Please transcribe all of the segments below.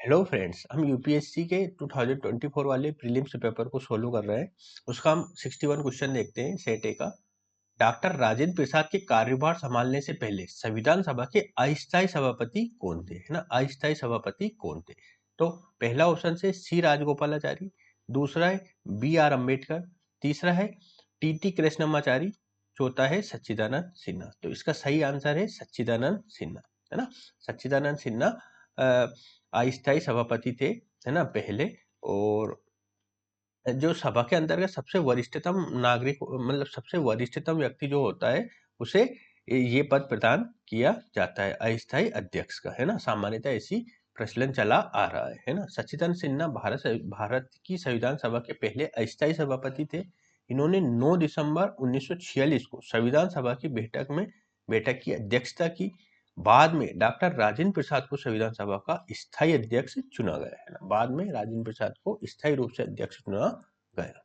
Hello friends, हम UPSC के 2024 वाले प्रीलिम्स पेपर को सोल्व कर रहे हैं। उसका हम 61 क्वेश्चन देखते हैं सेट ए का। डॉक्टर राजेंद्र प्रसाद के कार्यभार संभालने से पहले संविधान सभा के अस्थायी सभापति कौन थे, है ना। अस्थायी सभापति कौन थे? तो पहला ऑप्शन से सी राजगोपालाचारी, दूसरा है बी आर अम्बेडकर, तीसरा है टी टी कृष्णमाचारी, चौथा है सच्चिदानंद सिन्हा। तो इसका सही आंसर है सच्चिदानंद सिन्हा, है ना। सच्चिदानंद सिन्हा अस्थायी सभापति थे, है ना, पहले। और जो सभा के अंतर्गत सबसे वरिष्ठतम नागरिक, मतलब सबसे वरिष्ठतम व्यक्ति जो होता है, उसे ये पद प्रदान किया जाता है, अस्थायी अध्यक्ष का, है ना। सामान्यतः ऐसी प्रचलन चला आ रहा है ना। सच्चिदानंद सिन्हा भारत की संविधान सभा के पहले अस्थायी सभापति थे। इन्होंने 9 दिसंबर 1946 को संविधान सभा की बैठक की अध्यक्षता की। बाद में डॉक्टर राजेंद्र प्रसाद को संविधान सभा का स्थायी अध्यक्ष चुना गया, है ना। बाद में राजेंद्र प्रसाद को स्थायी रूप से अध्यक्ष चुना गया।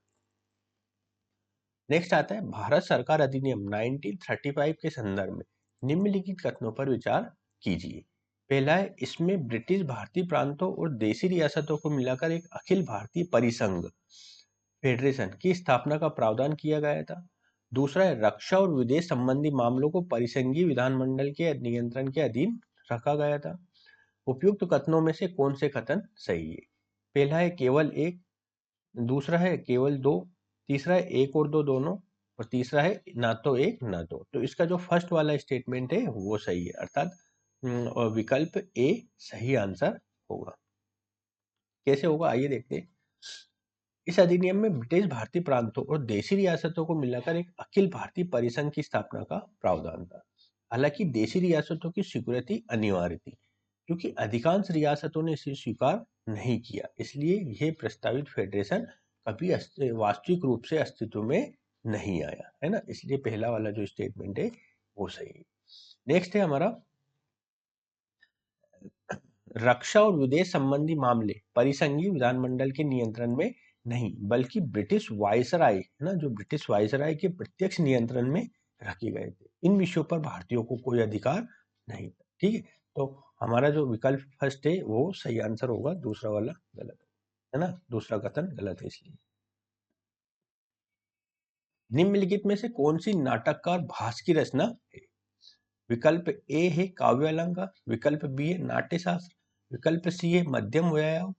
नेक्स्ट आता है भारत सरकार अधिनियम 1935 के संदर्भ में निम्नलिखित कथनों पर विचार कीजिए। पहला है, इसमें ब्रिटिश भारतीय प्रांतों और देशी रियासतों को मिलाकर एक अखिल भारतीय परिसंघ फेडरेशन की स्थापना का प्रावधान किया गया था। दूसरा है, रक्षा और विदेश संबंधी मामलों को परिसंघीय विधानमंडल के नियंत्रण के अधीन रखा गया था। उपयुक्त कथनों में से कौन से कथन सही है? पहला है केवल एक, दूसरा है केवल दो, तीसरा है एक और दो दोनों, और तीसरा है ना तो एक ना दो। तो इसका जो फर्स्ट वाला स्टेटमेंट है वो सही है, अर्थात और विकल्प ए सही आंसर होगा। कैसे होगा आइए देखते हैं। इस अधिनियम में ब्रिटिश भारतीय प्रांतों और देशी रियासतों को मिलाकर एक अखिल भारतीय परिसंघ की स्थापना का प्रावधान था। हालांकि देशी रियासतों की स्वीकृति अनिवार्य थी, क्योंकि अधिकांश रियासतों ने इसे स्वीकार नहीं किया, इसलिए यह प्रस्तावित फेडरेशन कभी वास्तविक रूप से अस्तित्व में नहीं आया, है ना। इसलिए पहला वाला जो स्टेटमेंट है वो सही है। नेक्स्ट है हमारा, रक्षा और विदेश संबंधी मामले परिसंघीय विधानमंडल के नियंत्रण में नहीं बल्कि ब्रिटिश वायसराय, है ना, जो ब्रिटिश वायसराय के प्रत्यक्ष नियंत्रण में रखे गए थे। इन विषयों पर भारतीयों को कोई अधिकार नहीं था। ठीक है, तो हमारा जो विकल्प फर्स्ट है वो सही आंसर होगा, दूसरा वाला गलत है ना। दूसरा कथन गलत है। इसलिए निम्नलिखित में से कौन सी नाटककार भास की रचना है? विकल्प ए है काव्य अलंकार, विकल्प बी है नाट्य शास्त्र, विकल्प सी है मध्यम व्यायाम,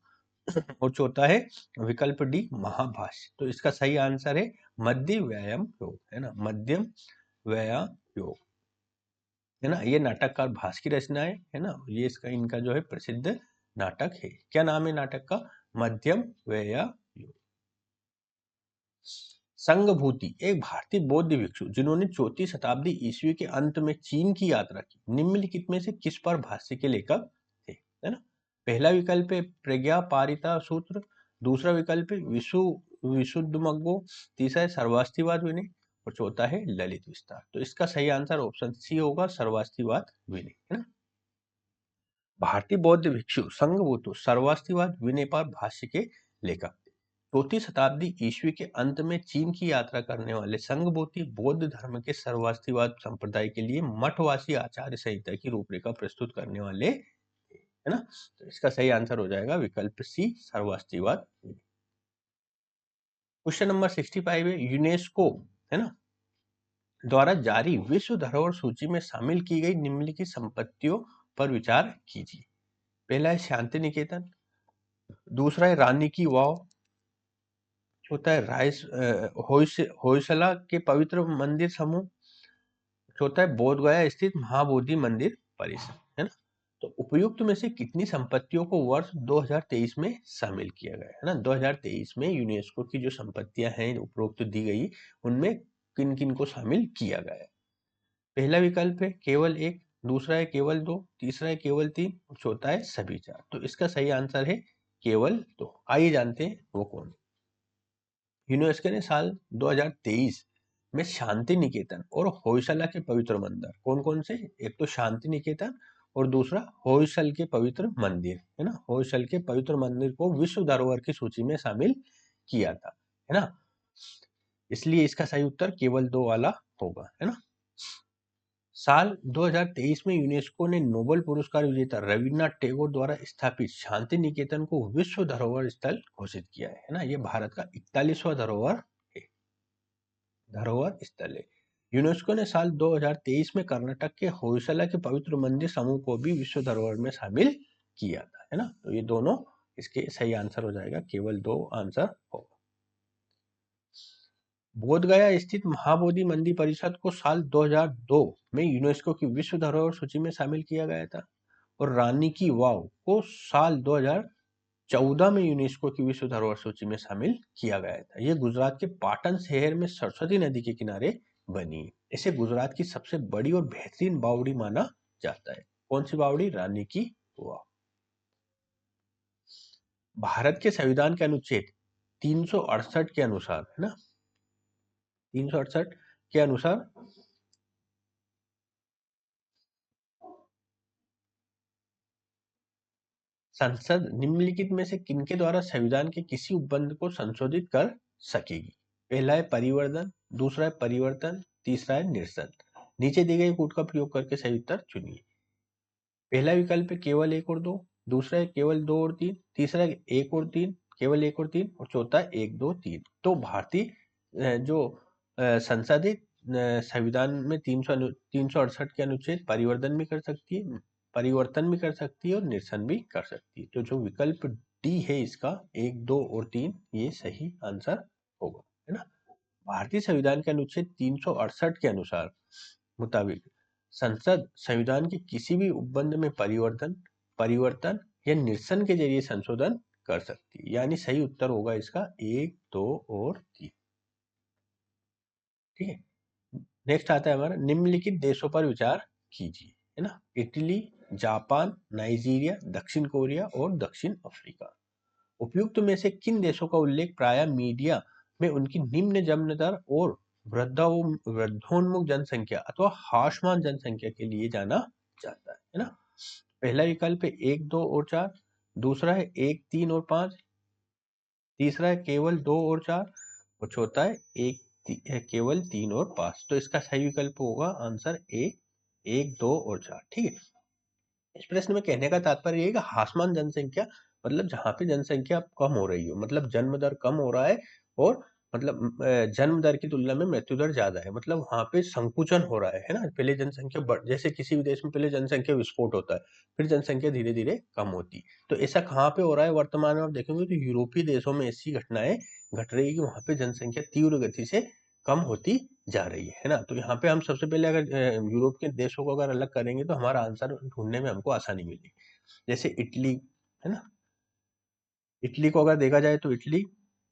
और चौथा है विकल्प डी महाभाष्य। तो इसका सही आंसर है मध्य व्यायाम योग, है ना। मध्यम व्यायाम योग, है ना। ये नाटककार भास की रचना है ना। ये इसका इनका जो है प्रसिद्ध नाटक है। क्या नाम है नाटक का? मध्यम व्यायाम योग। संघभूति एक भारतीय बौद्ध भिक्षु जिन्होंने 4वीं शताब्दी ईस्वी के अंत में चीन की यात्रा की, निम्नलिखित में से किस पर भाष्य के लेखक थे, है ना। पहला विकल्प है प्रज्ञा पारिता सूत्र, दूसरा विकल्प है विशुद्धमग्गो, तीसरा है सर्वास्तिवाद विनय, और चौथा है ललित विस्तार। तो इसका सही आंसर ऑप्शन सी होगा, सर्वास्तिवाद विनय, है ना। भारतीय बौद्ध भिक्षु संघभूतु सर्वास्तिवाद विनय पर भाष्य के लेखक थे। 4वीं शताब्दी ईस्वी के अंत में चीन की यात्रा करने वाले संघभूति बौद्ध धर्म के सर्वास्तिवाद संप्रदाय के लिए मठवासी आचार्य संहिता की रूपरेखा प्रस्तुत करने वाले थे, है ना। तो इसका सही आंसर हो जाएगा विकल्प सी, सर्वास्तिवाद। क्वेश्चन नंबर 65 है, यूनेस्को, है ना, द्वारा जारी विश्व धरोहर सूची में शामिल की गई निम्नलिखित संपत्तियों पर विचार कीजिए। पहला है शांति निकेतन, दूसरा है रानी की वाव, चौथा है होयसला के पवित्र मंदिर समूह, चौथा है बोध गया स्थित महाबोधि मंदिर परिसर, है ना। तो उपयुक्त में से कितनी संपत्तियों को वर्ष 2023 में शामिल किया गया, है ना। 2023 में यूनेस्को की जो संपत्तियां हैं उपरोक्त दी गई, उनमें किन किन को शामिल किया गया है? पहला विकल्प है केवल एक, दूसरा है केवल दो, तीसरा है केवल तीन, और चौथा है सभी चार। तो इसका सही आंसर है केवल दो। आइए जानते हैं वो कौन। यूनेस्को ने साल 2023 में शांति निकेतन और होयसला के पवित्र मंदिर, कौन कौन से? एक तो शांति निकेतन और दूसरा होयसल के पवित्र मंदिर, है ना। होयसल के पवित्र मंदिर को विश्व धरोहर की सूची में शामिल किया था, है ना। इसलिए इसका सही उत्तर केवल दो वाला होगा, है ना। साल 2023 में यूनेस्को ने नोबेल पुरस्कार विजेता रविन्द्रनाथ टैगोर द्वारा स्थापित शांति निकेतन को विश्व धरोहर स्थल घोषित किया है ना। ये भारत का 41वां धरोहर स्थल है। यूनेस्को ने साल 2023 में कर्नाटक के होयसला के पवित्र मंदिर समूह को भी विश्व धरोहर में शामिल किया था, है ना। तो ये दोनों इसके सही आंसर हो जाएगा, केवल 2 आंसर होगा। बोधगया स्थित महाबोधि मंदिर परिषद को साल 2002 में यूनेस्को की विश्व धरोहर सूची में शामिल किया गया था। और रानी की वाव को साल 2014 में यूनेस्को की विश्व धरोहर सूची में शामिल किया गया था। यह गुजरात के पाटन शहर में सरस्वती नदी के किनारे बनी। इसे गुजरात की सबसे बड़ी और बेहतरीन बावड़ी माना जाता है। कौन सी बावड़ी? रानी की वाव। भारत के संविधान के अनुच्छेद 368 के अनुसार, है ना, 368 के अनुसार संसद निम्नलिखित में से किनके द्वारा संविधान के किसी उपबंध को संशोधित कर सकेगी? पहला है परिवर्धन, दूसरा है परिवर्तन, तीसरा है निरसन। नीचे दिए गए कूट का प्रयोग करके सही उत्तर चुनिए। पहला विकल्प है केवल 1 और 2, दूसरा है केवल 2 और 3, तीसरा है 1 और 3, केवल 1 और 3, और चौथा है 1 2 3। तो भारतीय जो संशोधित संविधान में 368 के अनुच्छेद परिवर्तन भी कर सकती है, परिवर्तन भी कर सकती है और निरसन भी कर सकती है। तो जो विकल्प डी है इसका 1 2 और 3 ये सही आंसर होगा, है ना। भारतीय संविधान के अनुच्छेद 368 के अनुसार मुताबिक संसद संविधान के किसी भी उपबंध में परिवर्तन, परिवर्तन या निरसन के जरिए संशोधन कर सकती है। यानी सही उत्तर होगा इसका 1 2 और 3। ठीक है। नेक्स्ट आता है हमारा निम्नलिखित देशों पर विचार कीजिए, है ना। इटली, जापान, नाइजीरिया, दक्षिण कोरिया और दक्षिण अफ्रीका। उपयुक्त में से किन देशों का उल्लेख प्राय मीडिया में उनकी निम्न जन्म दर और वृद्धोन्मुख जनसंख्या अथवा हाशमान जनसंख्या के लिए जाना जाता है ना। पहला विकल्प है 1 2 और 4, दूसरा है 1 3 और 5, तीसरा है केवल 2 और 4, और चौथा है केवल 3 और 5। तो इसका सही विकल्प होगा आंसर ए 1 2 और 4। ठीक है। इस प्रश्न में कहने का तात्पर्य है कि हासमान जनसंख्या मतलब जहाँ पे जनसंख्या कम हो रही हो, मतलब जन्म दर कम हो रहा है और मतलब जन्म दर की तुलना में मृत्यु दर ज्यादा है, मतलब वहां पे संकुचन हो रहा है ना। पहले जनसंख्या बढ़, जैसे किसी भी देश में पहले जनसंख्या विस्फोट होता है, फिर जनसंख्या धीरे धीरे कम होती। तो ऐसा कहाँ पे हो रहा है वर्तमान में? आप देखेंगे तो यूरोपीय देशों में ऐसी घटनाएं घट रही है कि वहां पे जनसंख्या तीव्र गति से कम होती जा रही है ना। तो यहाँ पे हम सबसे पहले अगर यूरोप के देशों को अगर अलग करेंगे तो हमारा आंसर ढूंढने में हमको आसानी मिलेगी। जैसे इटली, है ना, इटली को अगर देखा जाए तो इटली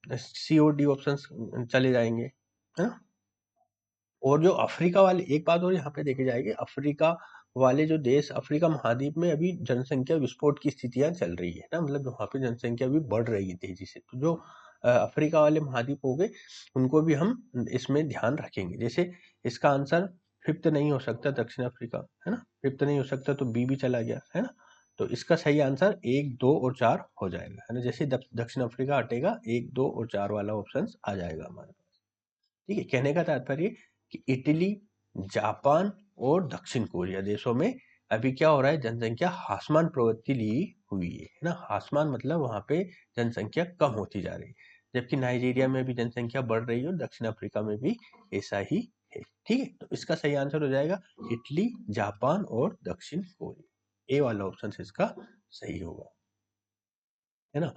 COD ऑप्शन चले जाएंगे, है ना। और जो अफ्रीका वाले, एक बात और यहाँ पे देखी जाएगी, अफ्रीका वाले जो देश, अफ्रीका महाद्वीप में अभी जनसंख्या विस्फोट की स्थितियां चल रही है ना, मतलब वहाँ पे जनसंख्या भी बढ़ रही है तेजी से। तो जो अफ्रीका वाले महाद्वीप हो गए उनको भी हम इसमें ध्यान रखेंगे। जैसे इसका आंसर फिफ्थ नहीं हो सकता, दक्षिण अफ्रीका, है ना, फिफ्थ नहीं हो सकता तो बी भी चला गया, है ना। तो इसका सही आंसर 1 2 और 4 हो जाएगा, है ना। जैसे दक्षिण अफ्रीका हटेगा 1 2 और 4 वाला ऑप्शन आ जाएगा हमारे पास। ठीक है। कहने का तात्पर्य कि इटली, जापान और दक्षिण कोरिया देशों में अभी क्या हो रहा है, जनसंख्या हासमान प्रवृत्ति ली हुई है ना। हासमान मतलब वहां पे जनसंख्या कम होती जा रही है, जबकि नाइजीरिया में भी जनसंख्या बढ़ रही है और दक्षिण अफ्रीका में भी ऐसा ही है। ठीक है। तो इसका सही आंसर हो जाएगा इटली, जापान और दक्षिण कोरिया। ए वाला ऑप्शन इसका सही होगा, है ना।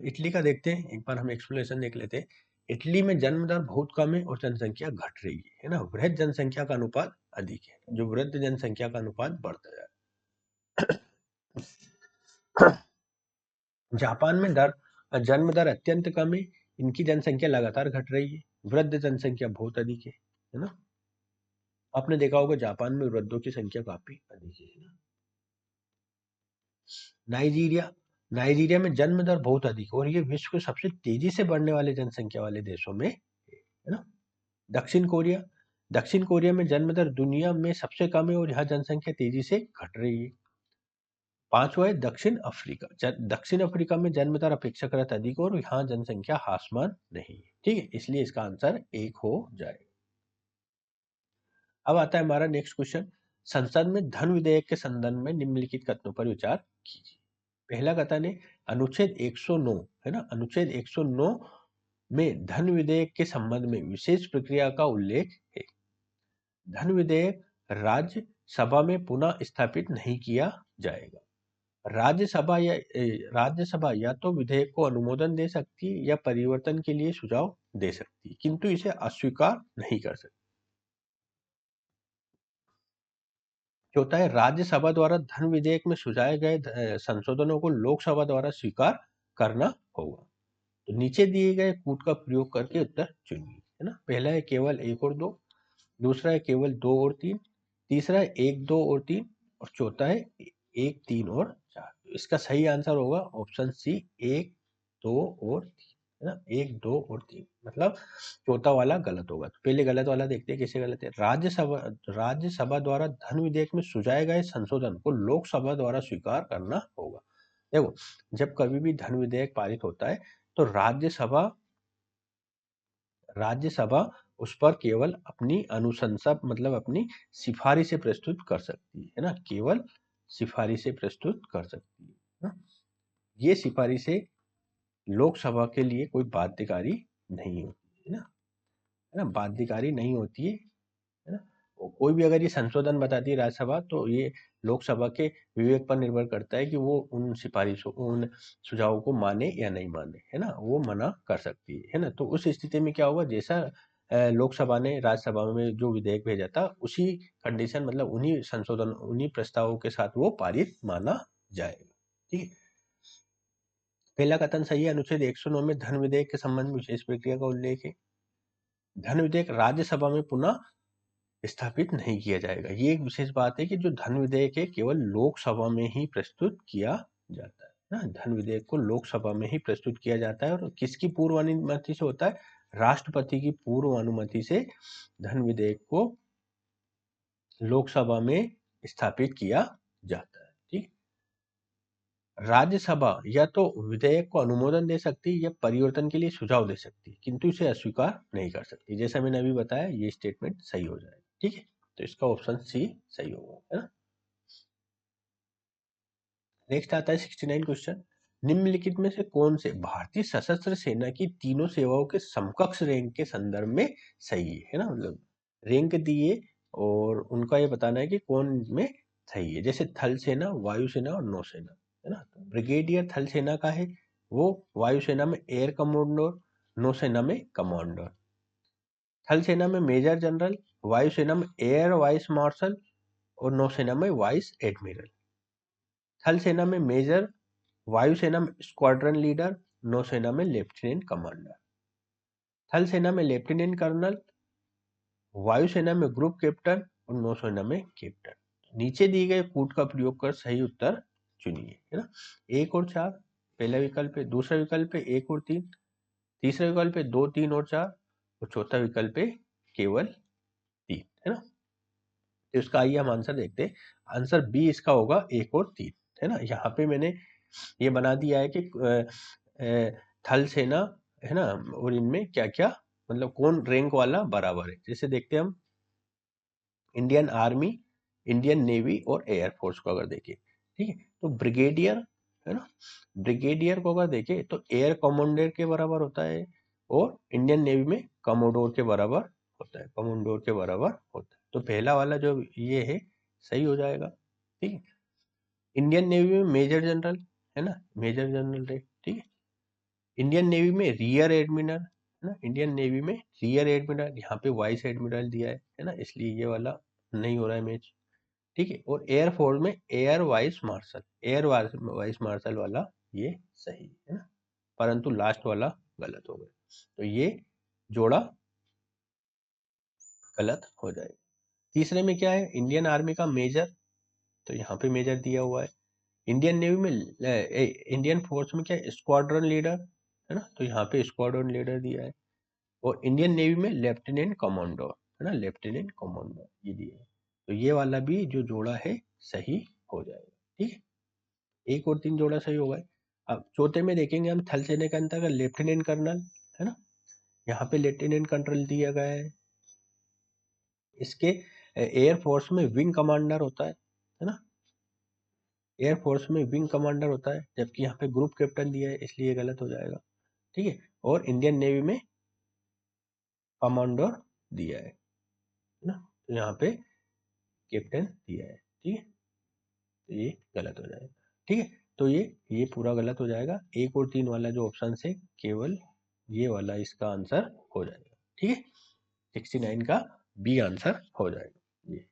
इटली का देखते हैं, एक बार हम एक्सप्लेनेशन देख लेते हैं। इटली में जन्म दर बहुत कम है और जनसंख्या घट रही है ना। वृद्ध जनसंख्या का अनुपात अधिक है, जो वृद्ध जनसंख्या का अनुपात बढ़ता जा रहा है। जापान में जन्म दर अत्यंत कम है, इनकी जनसंख्या लगातार घट रही है, वृद्ध जनसंख्या बहुत अधिक है ना। आपने देखा होगा जापान में वृद्धों की संख्या काफी अधिक है ना। नाइजीरिया, नाइजीरिया में जन्म दर बहुत अधिक और ये विश्व के सबसे तेजी से बढ़ने वाले जनसंख्या वाले देशों में है ना। दक्षिण कोरिया, दक्षिण कोरिया में जन्म दर दुनिया में सबसे कम है और यहाँ जनसंख्या तेजी से घट रही है। पांचवा है दक्षिण अफ्रीका। दक्षिण अफ्रीका में जन्म दर अपेक्षाकृत अधिक और यहाँ जनसंख्या हासमान नहीं है। ठीक है, इसलिए इसका आंसर 1 हो जाएगा। अब आता है हमारा नेक्स्ट क्वेश्चन, संसद में धन विधेयक के संदर्भ में निम्नलिखित कथनों पर विचार कीजिए। पहला कथन है अनुच्छेद 109, है ना, अनुच्छेद 109 में धन विधेयक के संबंध में विशेष प्रक्रिया का उल्लेख है। धन विधेयक राज्यसभा में पुनः स्थापित नहीं किया जाएगा। राज्यसभा या तो विधेयक को अनुमोदन दे सकती है या परिवर्तन के लिए सुझाव दे सकती है, किंतु इसे अस्वीकार नहीं कर सकती। चौथा है राज्यसभा द्वारा धन विधेयक में सुझाए गए संशोधनों को लोकसभा द्वारा स्वीकार करना होगा। तो नीचे दिए गए कूट का प्रयोग करके उत्तर चुनिए, है ना। पहला है केवल 1 और 2, दूसरा है केवल 2 और 3, तीसरा है 1, 2 और 3 और चौथा है 1, 3 और 4। इसका सही आंसर होगा ऑप्शन सी 1, 2 और 3, है ना। 1, 2 और 3 मतलब चौथा वाला गलत होगा। तो पहले गलत वाला देखते हैं कैसे गलत है। राज्यसभा द्वारा धन विधेयक में सुझाए गए संशोधन को लोकसभा द्वारा स्वीकार करना होगा। देखो, जब कभी भी धन विधेयक पारित होता है तो राज्यसभा उस पर केवल अपनी अनुशंसा मतलब अपनी सिफारिशें प्रस्तुत कर सकती है ना, केवल सिफारिशें प्रस्तुत कर सकती है ना? ये सिफारिशें लोकसभा के लिए कोई बाध्यकारी नहीं होती है ना, बाध्यकारी नहीं होती है ना। कोई भी अगर ये संशोधन बताती है राज्यसभा तो ये लोकसभा के विवेक पर निर्भर करता है कि वो उन सिफारिशों उन सुझावों को माने या नहीं माने, है ना, वो मना कर सकती है ना। तो उस स्थिति में क्या होगा, जैसा लोकसभा ने राज्यसभा में जो विधेयक भेजा था उसी कंडीशन मतलब उन्हीं संशोधन उन्हीं प्रस्तावों के साथ वो पारित माना जाएगा। ठीक है, पहला कथन सही है। अनुच्छेद 109 में धन विधेयक के संबंध में विशेष प्रक्रिया का उल्लेख है। धन विधेयक राज्यसभा में पुनः स्थापित नहीं किया जाएगा। ये एक विशेष बात है कि जो धन विधेयक है केवल लोकसभा में ही प्रस्तुत किया जाता है ना, धन विधेयक को लोकसभा में ही प्रस्तुत किया जाता है और किसकी पूर्व अनुमति से होता है, राष्ट्रपति की पूर्व अनुमति से धन विधेयक को लोकसभा में स्थापित किया जाता है। ठीक, राज्यसभा या तो विधेयक को अनुमोदन दे सकती है या परिवर्तन के लिए सुझाव दे सकती है, किंतु इसे अस्वीकार नहीं कर सकती। जैसा मैंने अभी बताया ये स्टेटमेंट सही हो जाएगा। ठीक है, तो इसका ऑप्शन सी सही होगा, है ना। नेक्स्ट आता है 69 क्वेश्चन, निम्नलिखित में से कौन से भारतीय सशस्त्र सेना की तीनों सेवाओं के समकक्ष रैंक के संदर्भ में सही है ना, मतलब रैंक दिए और उनका ये बताना है कि कौन में सही है। जैसे थल सेना, वायुसेना और नौसेना, है ना। तो ब्रिगेडियर थल सेना का है, वो वायुसेना में एयर कमांडर, नौसेना में कमांडर। थल सेना में मेजर जनरल, वायुसेना में एयर वाइस मार्शल और नौसेना में वाइस एडमिरल। थल सेना में मेजर, वायुसेना में स्क्वाड्रन लीडर, नौसेना में लेफ्टिनेंट कमांडर। थल सेना में लेफ्टिनेंट कर्नल, वायुसेना में ग्रुप कैप्टन और नौसेना में कैप्टन। नीचे दिए गए कूट का प्रयोग कर सही उत्तर चुनिए, है ना। 1 और 4 पहला विकल्प है, दूसरा विकल्प है 1 और 3, तीसरा विकल्प है 2, 3 और 4 और चौथा विकल्प है केवल 3, है ना। तो इसका आइए हम आंसर देखते हैं। आंसर बी इसका होगा 1 और 3, है ना। यहाँ पे मैंने ये बना दिया है कि थल सेना, है ना, और इनमें क्या क्या मतलब कौन रैंक वाला बराबर है। जैसे देखते हैं हम इंडियन आर्मी, इंडियन नेवी और एयरफोर्स को अगर देखें, ठीक है, तो ब्रिगेडियर, है ना, ब्रिगेडियर को अगर देखें तो एयर कमांडर के बराबर होता है और इंडियन नेवी में कमोडोर के बराबर होता है, कमोडोर के बराबर होता है। तो पहला वाला जो ये है सही हो जाएगा। ठीक है, इंडियन नेवी में मेजर जनरल, है ना, मेजर जनरल रैंक। ठीक है, इंडियन नेवी में रियर एडमिरल, है ना, इंडियन नेवी में रियर एडमिरल, यहाँ पे वाइस एडमिरल दिया है ना, इसलिए ये वाला नहीं हो रहा है मैच। ठीक है, और एयरफोर्स में air vice marshal, air vice marshal वाला ये सही है ना, परंतु लास्ट वाला गलत हो गया, तो ये जोड़ा गलत हो जाएगा। तीसरे में क्या है, इंडियन आर्मी का मेजर, तो यहाँ पे मेजर दिया हुआ है। इंडियन नेवी में इंडियन फोर्स में क्या है, स्क्वाड्रन लीडर, है ना, तो यहाँ पे स्क्वाड्रन लीडर दिया है। और इंडियन नेवी में लेफ्टिनेंट कमांडर, है ना, लेफ्टिनेंट कमांडर ये दिया है। तो ये वाला भी जो जोड़ा है सही हो जाएगा। ठीक है, 1 और 3 जोड़ा सही होगा। अब चौथे में देखेंगे हम थल सेना के अंतर्गत लेफ्टिनेंट कर्नल, है ना, यहाँ पे लेफ्टिनेंट कर्नल दिया गया है। इसके एयरफोर्स में विंग कमांडर होता है ना, एयरफोर्स में विंग कमांडर होता है, जबकि यहाँ पे ग्रुप कैप्टन दिया है, इसलिए गलत हो जाएगा। ठीक है, और इंडियन नेवी में कमांडर दिया है ना, तो यहाँ पे कैप्टन दिया है। ठीक है, तो ये गलत हो जाएगा। ठीक है, तो ये पूरा गलत हो जाएगा। 1 और 3 वाला जो ऑप्शन है केवल ये वाला इसका आंसर हो जाएगा। ठीक है, 69 का बी आंसर हो जाएगा ये।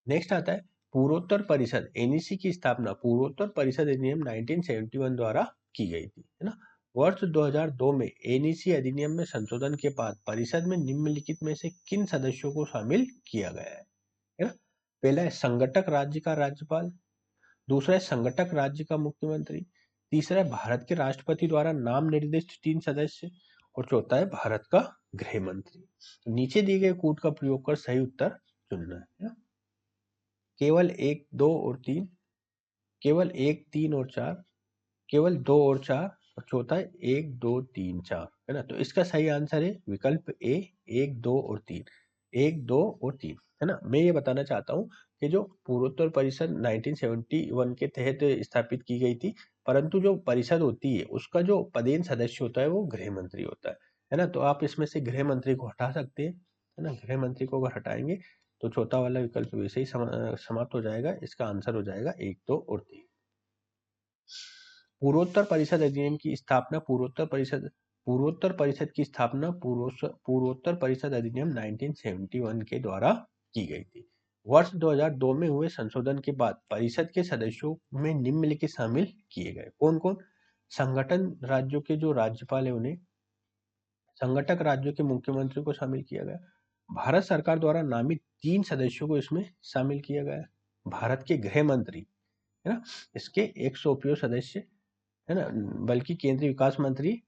नेक्स्ट आता है पूर्वोत्तर परिषद, एनईसी की स्थापना पूर्वोत्तर परिषद अधिनियम 1971 द्वारा की गई थी, है ना। वर्ष 2002 में एनईसी अधिनियम में संशोधन के बाद परिषद में निम्नलिखित में से किन सदस्यों को शामिल किया गया है ना। पहला है संगठक राज्य का राज्यपाल, दूसरा है संगठक राज्य का मुख्यमंत्री, तीसरा है भारत के राष्ट्रपति द्वारा नाम निर्दिष्ट 3 सदस्य, और चौथा है भारत का गृह मंत्री। नीचे दिए गए कोड का प्रयोग कर सही उत्तर चुनना है ना? केवल 1, 2 और 3, केवल 1, 3 और 4, केवल 2 और 4, और चौथा है 1, 2, 3, 4, है ना। तो इसका सही आंसर है विकल्प ए, 1, 2 और 3, 1, 2 और 3, है ना। मैं ये बताना चाहता हूँ कि जो पूर्वोत्तर परिषद 1971 के तहत स्थापित की गई थी, परंतु जो परिषद होती है उसका जो पदेन सदस्य होता है वो गृह मंत्री होता है ना। तो आप इसमें से गृह मंत्री को हटा सकते हैं, है ना। गृह मंत्री को अगर हटाएंगे तो चौथा वाला विकल्प वैसे ही समाप्त हो जाएगा। इसका आंसर हो जाएगा 1, 2 और 3। पूर्वोत्तर परिषद अधिनियम की स्थापना पूर्वोत्तर परिषद की स्थापना पूर्वोत्तर परिषद अधिनियम 1971 के द्वारा की गई थी। वर्ष 2002 में हुए संशोधन के बाद परिषद के सदस्यों में निम्नलिखित शामिल किए गए। कौन कौन? संगठन राज्यों के जो राज्यपाल है उन्हें, संगठक राज्यों के मुख्यमंत्री को शामिल किया गया, भारत सरकार द्वारा नामित 3 सदस्यों को इसमें शामिल किया गया, भारत के गृह मंत्री, है ना, इसके 100 उपयोग सदस्य, है ना, बल्कि केंद्रीय विकास मंत्री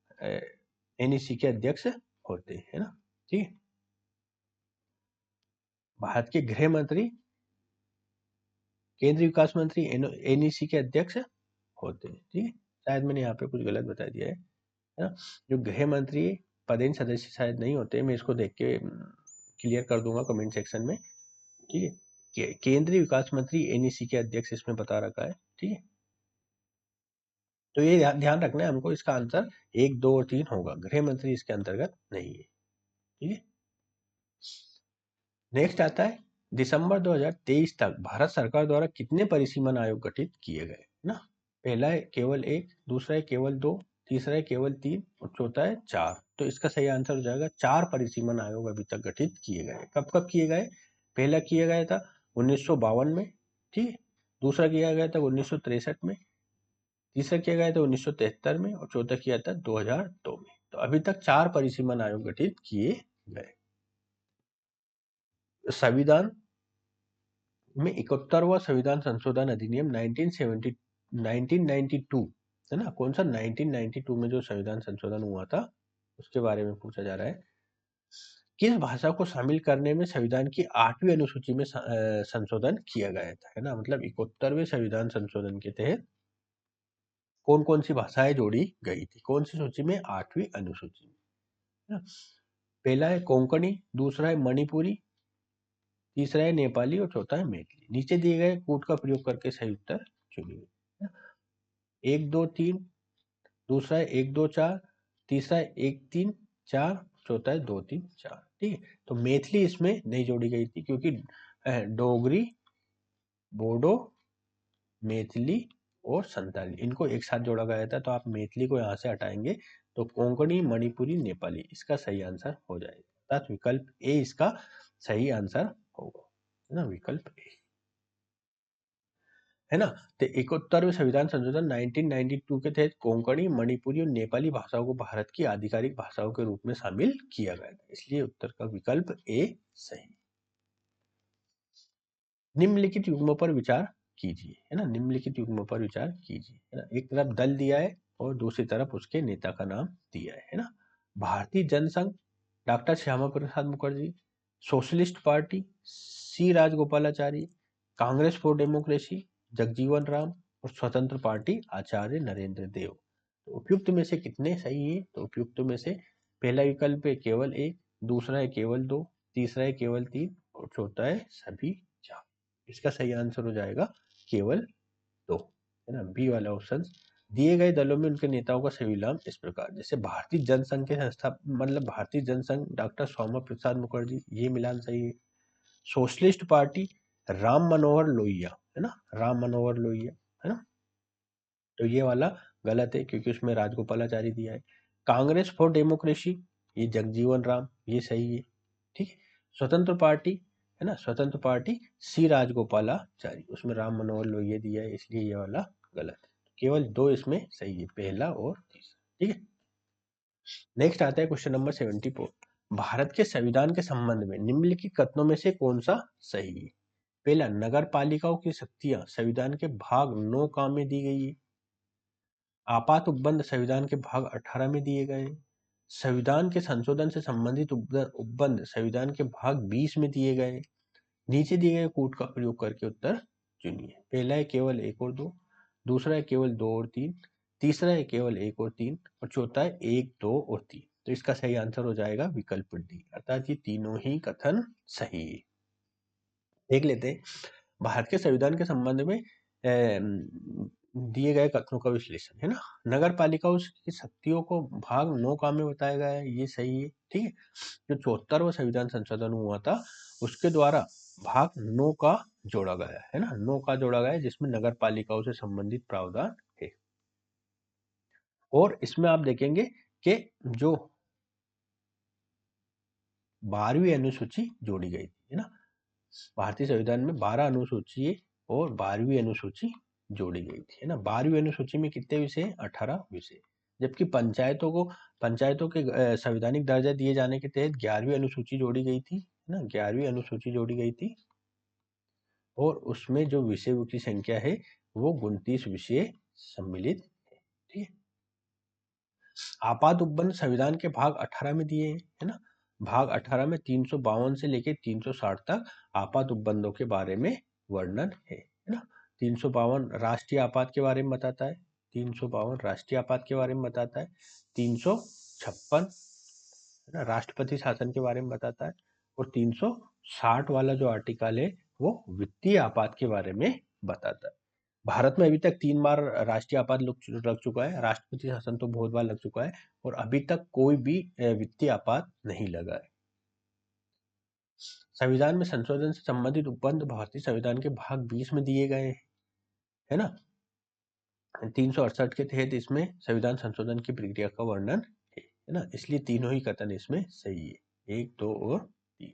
एनईसी के अध्यक्ष होते हैं, है ना। ठीक है, भारत के गृह मंत्री केंद्रीय विकास मंत्री एनईसी के अध्यक्ष होते हैं। ठीक है, शायद मैंने यहाँ पे कुछ गलत बता दिया है ना। जो गृह मंत्री पदेन सदस्य शायद नहीं होते, मैं इसको देख के क्लियर कर दूंगा कमेंट सेक्शन में। ठीक है, केंद्रीय विकास मंत्री एनईसी के अध्यक्ष इसमें बता रखा है। ठीक है, तो ये ध्यान रखना है हमको, इसका आंसर 1, 2 और 3 होगा, गृह मंत्री इसके अंतर्गत नहीं है। ठीक है, नेक्स्ट आता है दिसंबर 2023 तक भारत सरकार द्वारा कितने परिसीमन आयोग गठित किए गए ना। पहला है केवल 1, दूसरा है केवल 2, तीसरा है केवल 3 और चौथा है 4। तो इसका सही आंसर हो जाएगा 4 परिसीमन आयोग अभी तक गठित किए गए। कब कब किए गए? पहला किया गया था 1952 में, ठीक है, दूसरा किया गया था 1963 में, तीसरा किया गया था 1973 में, और चौथा किया था 2002 में। तो अभी तक 4 परिसीमन आयोग गठित किए गए। संविधान में 71वां संविधान संशोधन अधिनियम 1992, है ना, कौन सा? 1992 में जो संविधान संशोधन हुआ था उसके बारे में पूछा जा रहा है। किस भाषा को शामिल करने में संविधान की 8वीं अनुसूची में संशोधन किया गया था, है ना। मतलब 71वें संविधान संशोधन के तहत कौन कौन सी भाषाएं जोड़ी गई थी, कौन सी सूची में? 8वीं अनुसूची में, है ना। पहला है कोंकणी, दूसरा है मणिपुरी, तीसरा है नेपाली और चौथा है मैथिली। नीचे दिए गए कोड का प्रयोग करके सही उत्तर चुनिए। 1, 2, 3, दूसरा है 1, 2, 4, तीसरा है 1, 3, 4, चौथा है 2, 3, 4। ठीक है, तो मैथिली इसमें नहीं जोड़ी गई थी क्योंकि डोगरी, बोडो, मैथिली और संताली इनको एक साथ जोड़ा गया था, तो आप मैथिली को यहाँ से हटाएंगे तो कोंकणी, मणिपुरी, नेपाली इसका सही आंसर हो जाएगा। अर्थात विकल्प ए इसका सही आंसर होगा, है ना, विकल्प ए, है ना। तो 71वें संविधान संशोधन 1992 के तहत कोंकणी, मणिपुरी और नेपाली भाषाओं को भारत की आधिकारिक भाषाओं के रूप में शामिल किया गया था, इसलिए उत्तर का विकल्प ए सही। निम्नलिखित युग्मों पर विचार कीजिए, है ना, निम्नलिखित युग्मों पर विचार कीजिए, है ना। एक तरफ दल दिया है और दूसरी तरफ उसके नेता का नाम दिया है ना। Bharatiya Jana Sangh doctor Shyama Prasad Mukherjee, socialist party C Rajagopalachari, Congress for democracy Jagjivan Ram, और स्वतंत्र पार्टी आचार्य नरेंद्र देव। तो उपयुक्त में से कितने सही है? तो उपयुक्त में से पहला विकल्प है केवल 1, दूसरा है केवल 2, तीसरा है केवल 3 और चौथा है सभी 4। इसका सही आंसर हो जाएगा केवल 2, है ना, बी वाला ऑप्शन। दिए गए दलों में उनके नेताओं का सही नाम इस प्रकार, जैसे भारतीय जनसंघ के संस्था मतलब भारतीय जनसंघ डॉक्टर श्यामा प्रसाद मुखर्जी, ये मिलान सही है। सोशलिस्ट पार्टी राम मनोहर लोहिया, है ना, राम मनोहर लोहिया, है ना, तो ये वाला गलत है क्योंकि उसमें राजगोपालाचारी दिया है। कांग्रेस फॉर डेमोक्रेसी, ये जगजीवन राम, ये सही है। ठीक है। स्वतंत्र पार्टी, है ना, स्वतंत्र पार्टी सी राजगोपालाचारी, उसमें राम मनोहर लोहिया दिया है, इसलिए ये वाला गलत है। केवल 2 इसमें सही है, पहला और तीसरा। ठीक है। नेक्स्ट आता है क्वेश्चन नंबर 74। भारत के संविधान के संबंध में निम्नलिखित कथनों में से कौन सा सही है? पहला, नगर पालिकाओं की शक्तियां संविधान के भाग 9 का में दी गई है। आपात उपबंध संविधान के भाग 18 में दिए गए हैं। संविधान के संशोधन से संबंधित उपबंध संविधान के भाग 20 में दिए गए हैं। नीचे दिए गए कूट का प्रयोग करके उत्तर चुनिए। पहला है केवल 1 और 2, दूसरा है केवल 2 और 3, तीसरा है केवल 1 और 3 और चौथा है 1, 2 और 3। तो इसका सही आंसर हो जाएगा विकल्प डी, अर्थात ये तीनों ही कथन सही है। देख लेते हैं भारत के संविधान के संबंध में दिए गए कथनों का विश्लेषण, है ना। नगर पालिकाओं की शक्तियों को भाग 9 का में बताया गया है, ये सही है। ठीक है। जो 74वां संविधान संशोधन हुआ था उसके द्वारा भाग 9 का जोड़ा गया है ना, 9 का जोड़ा गया है, जिसमें नगर पालिकाओं से संबंधित प्रावधान है। और इसमें आप देखेंगे कि जो 12वीं अनुसूची जोड़ी गई थी, है ना, भारतीय संविधान में 12 अनुसूची और 12वीं अनुसूची जोड़ी गई थी, है ना। 12वीं अनुसूची में कितने विषय? 18 विषय। जबकि पंचायतों के संवैधानिक दर्जा दिए जाने के तहत 11वीं अनुसूची जोड़ी गई थी, है ना, 11वीं अनुसूची जोड़ी गई थी। और उसमें जो विषयों की संख्या है वो 29 विषय सम्मिलित है। ठीक है। आपात उपबंध संविधान के भाग 18 में दिए हैं, है ना। भाग 18 में 352 से लेकर 360 तक आपात उपबंधों के बारे में वर्णन है ना। 352 राष्ट्रीय आपात के बारे में बताता है, 352 राष्ट्रीय आपात के बारे में बताता है, 356, है ना, राष्ट्रपति शासन के बारे में बताता है, और 360 वाला जो आर्टिकल है वो वित्तीय आपात के बारे में बताता है। भारत में अभी तक 3 बार राष्ट्रीय आपात लग चुका है, राष्ट्रपति शासन तो बहुत बार लग चुका है, और अभी तक कोई भी वित्तीय आपात नहीं लगा है। संविधान में संशोधन से संबंधित उपबंध भारतीय संविधान के भाग 20 में दिए गए हैं, है ना। 368 के तहत इसमें संविधान संशोधन की प्रक्रिया का वर्णन है ना, इसलिए तीनों ही कथन इसमें सही है, 1, 2 और 3।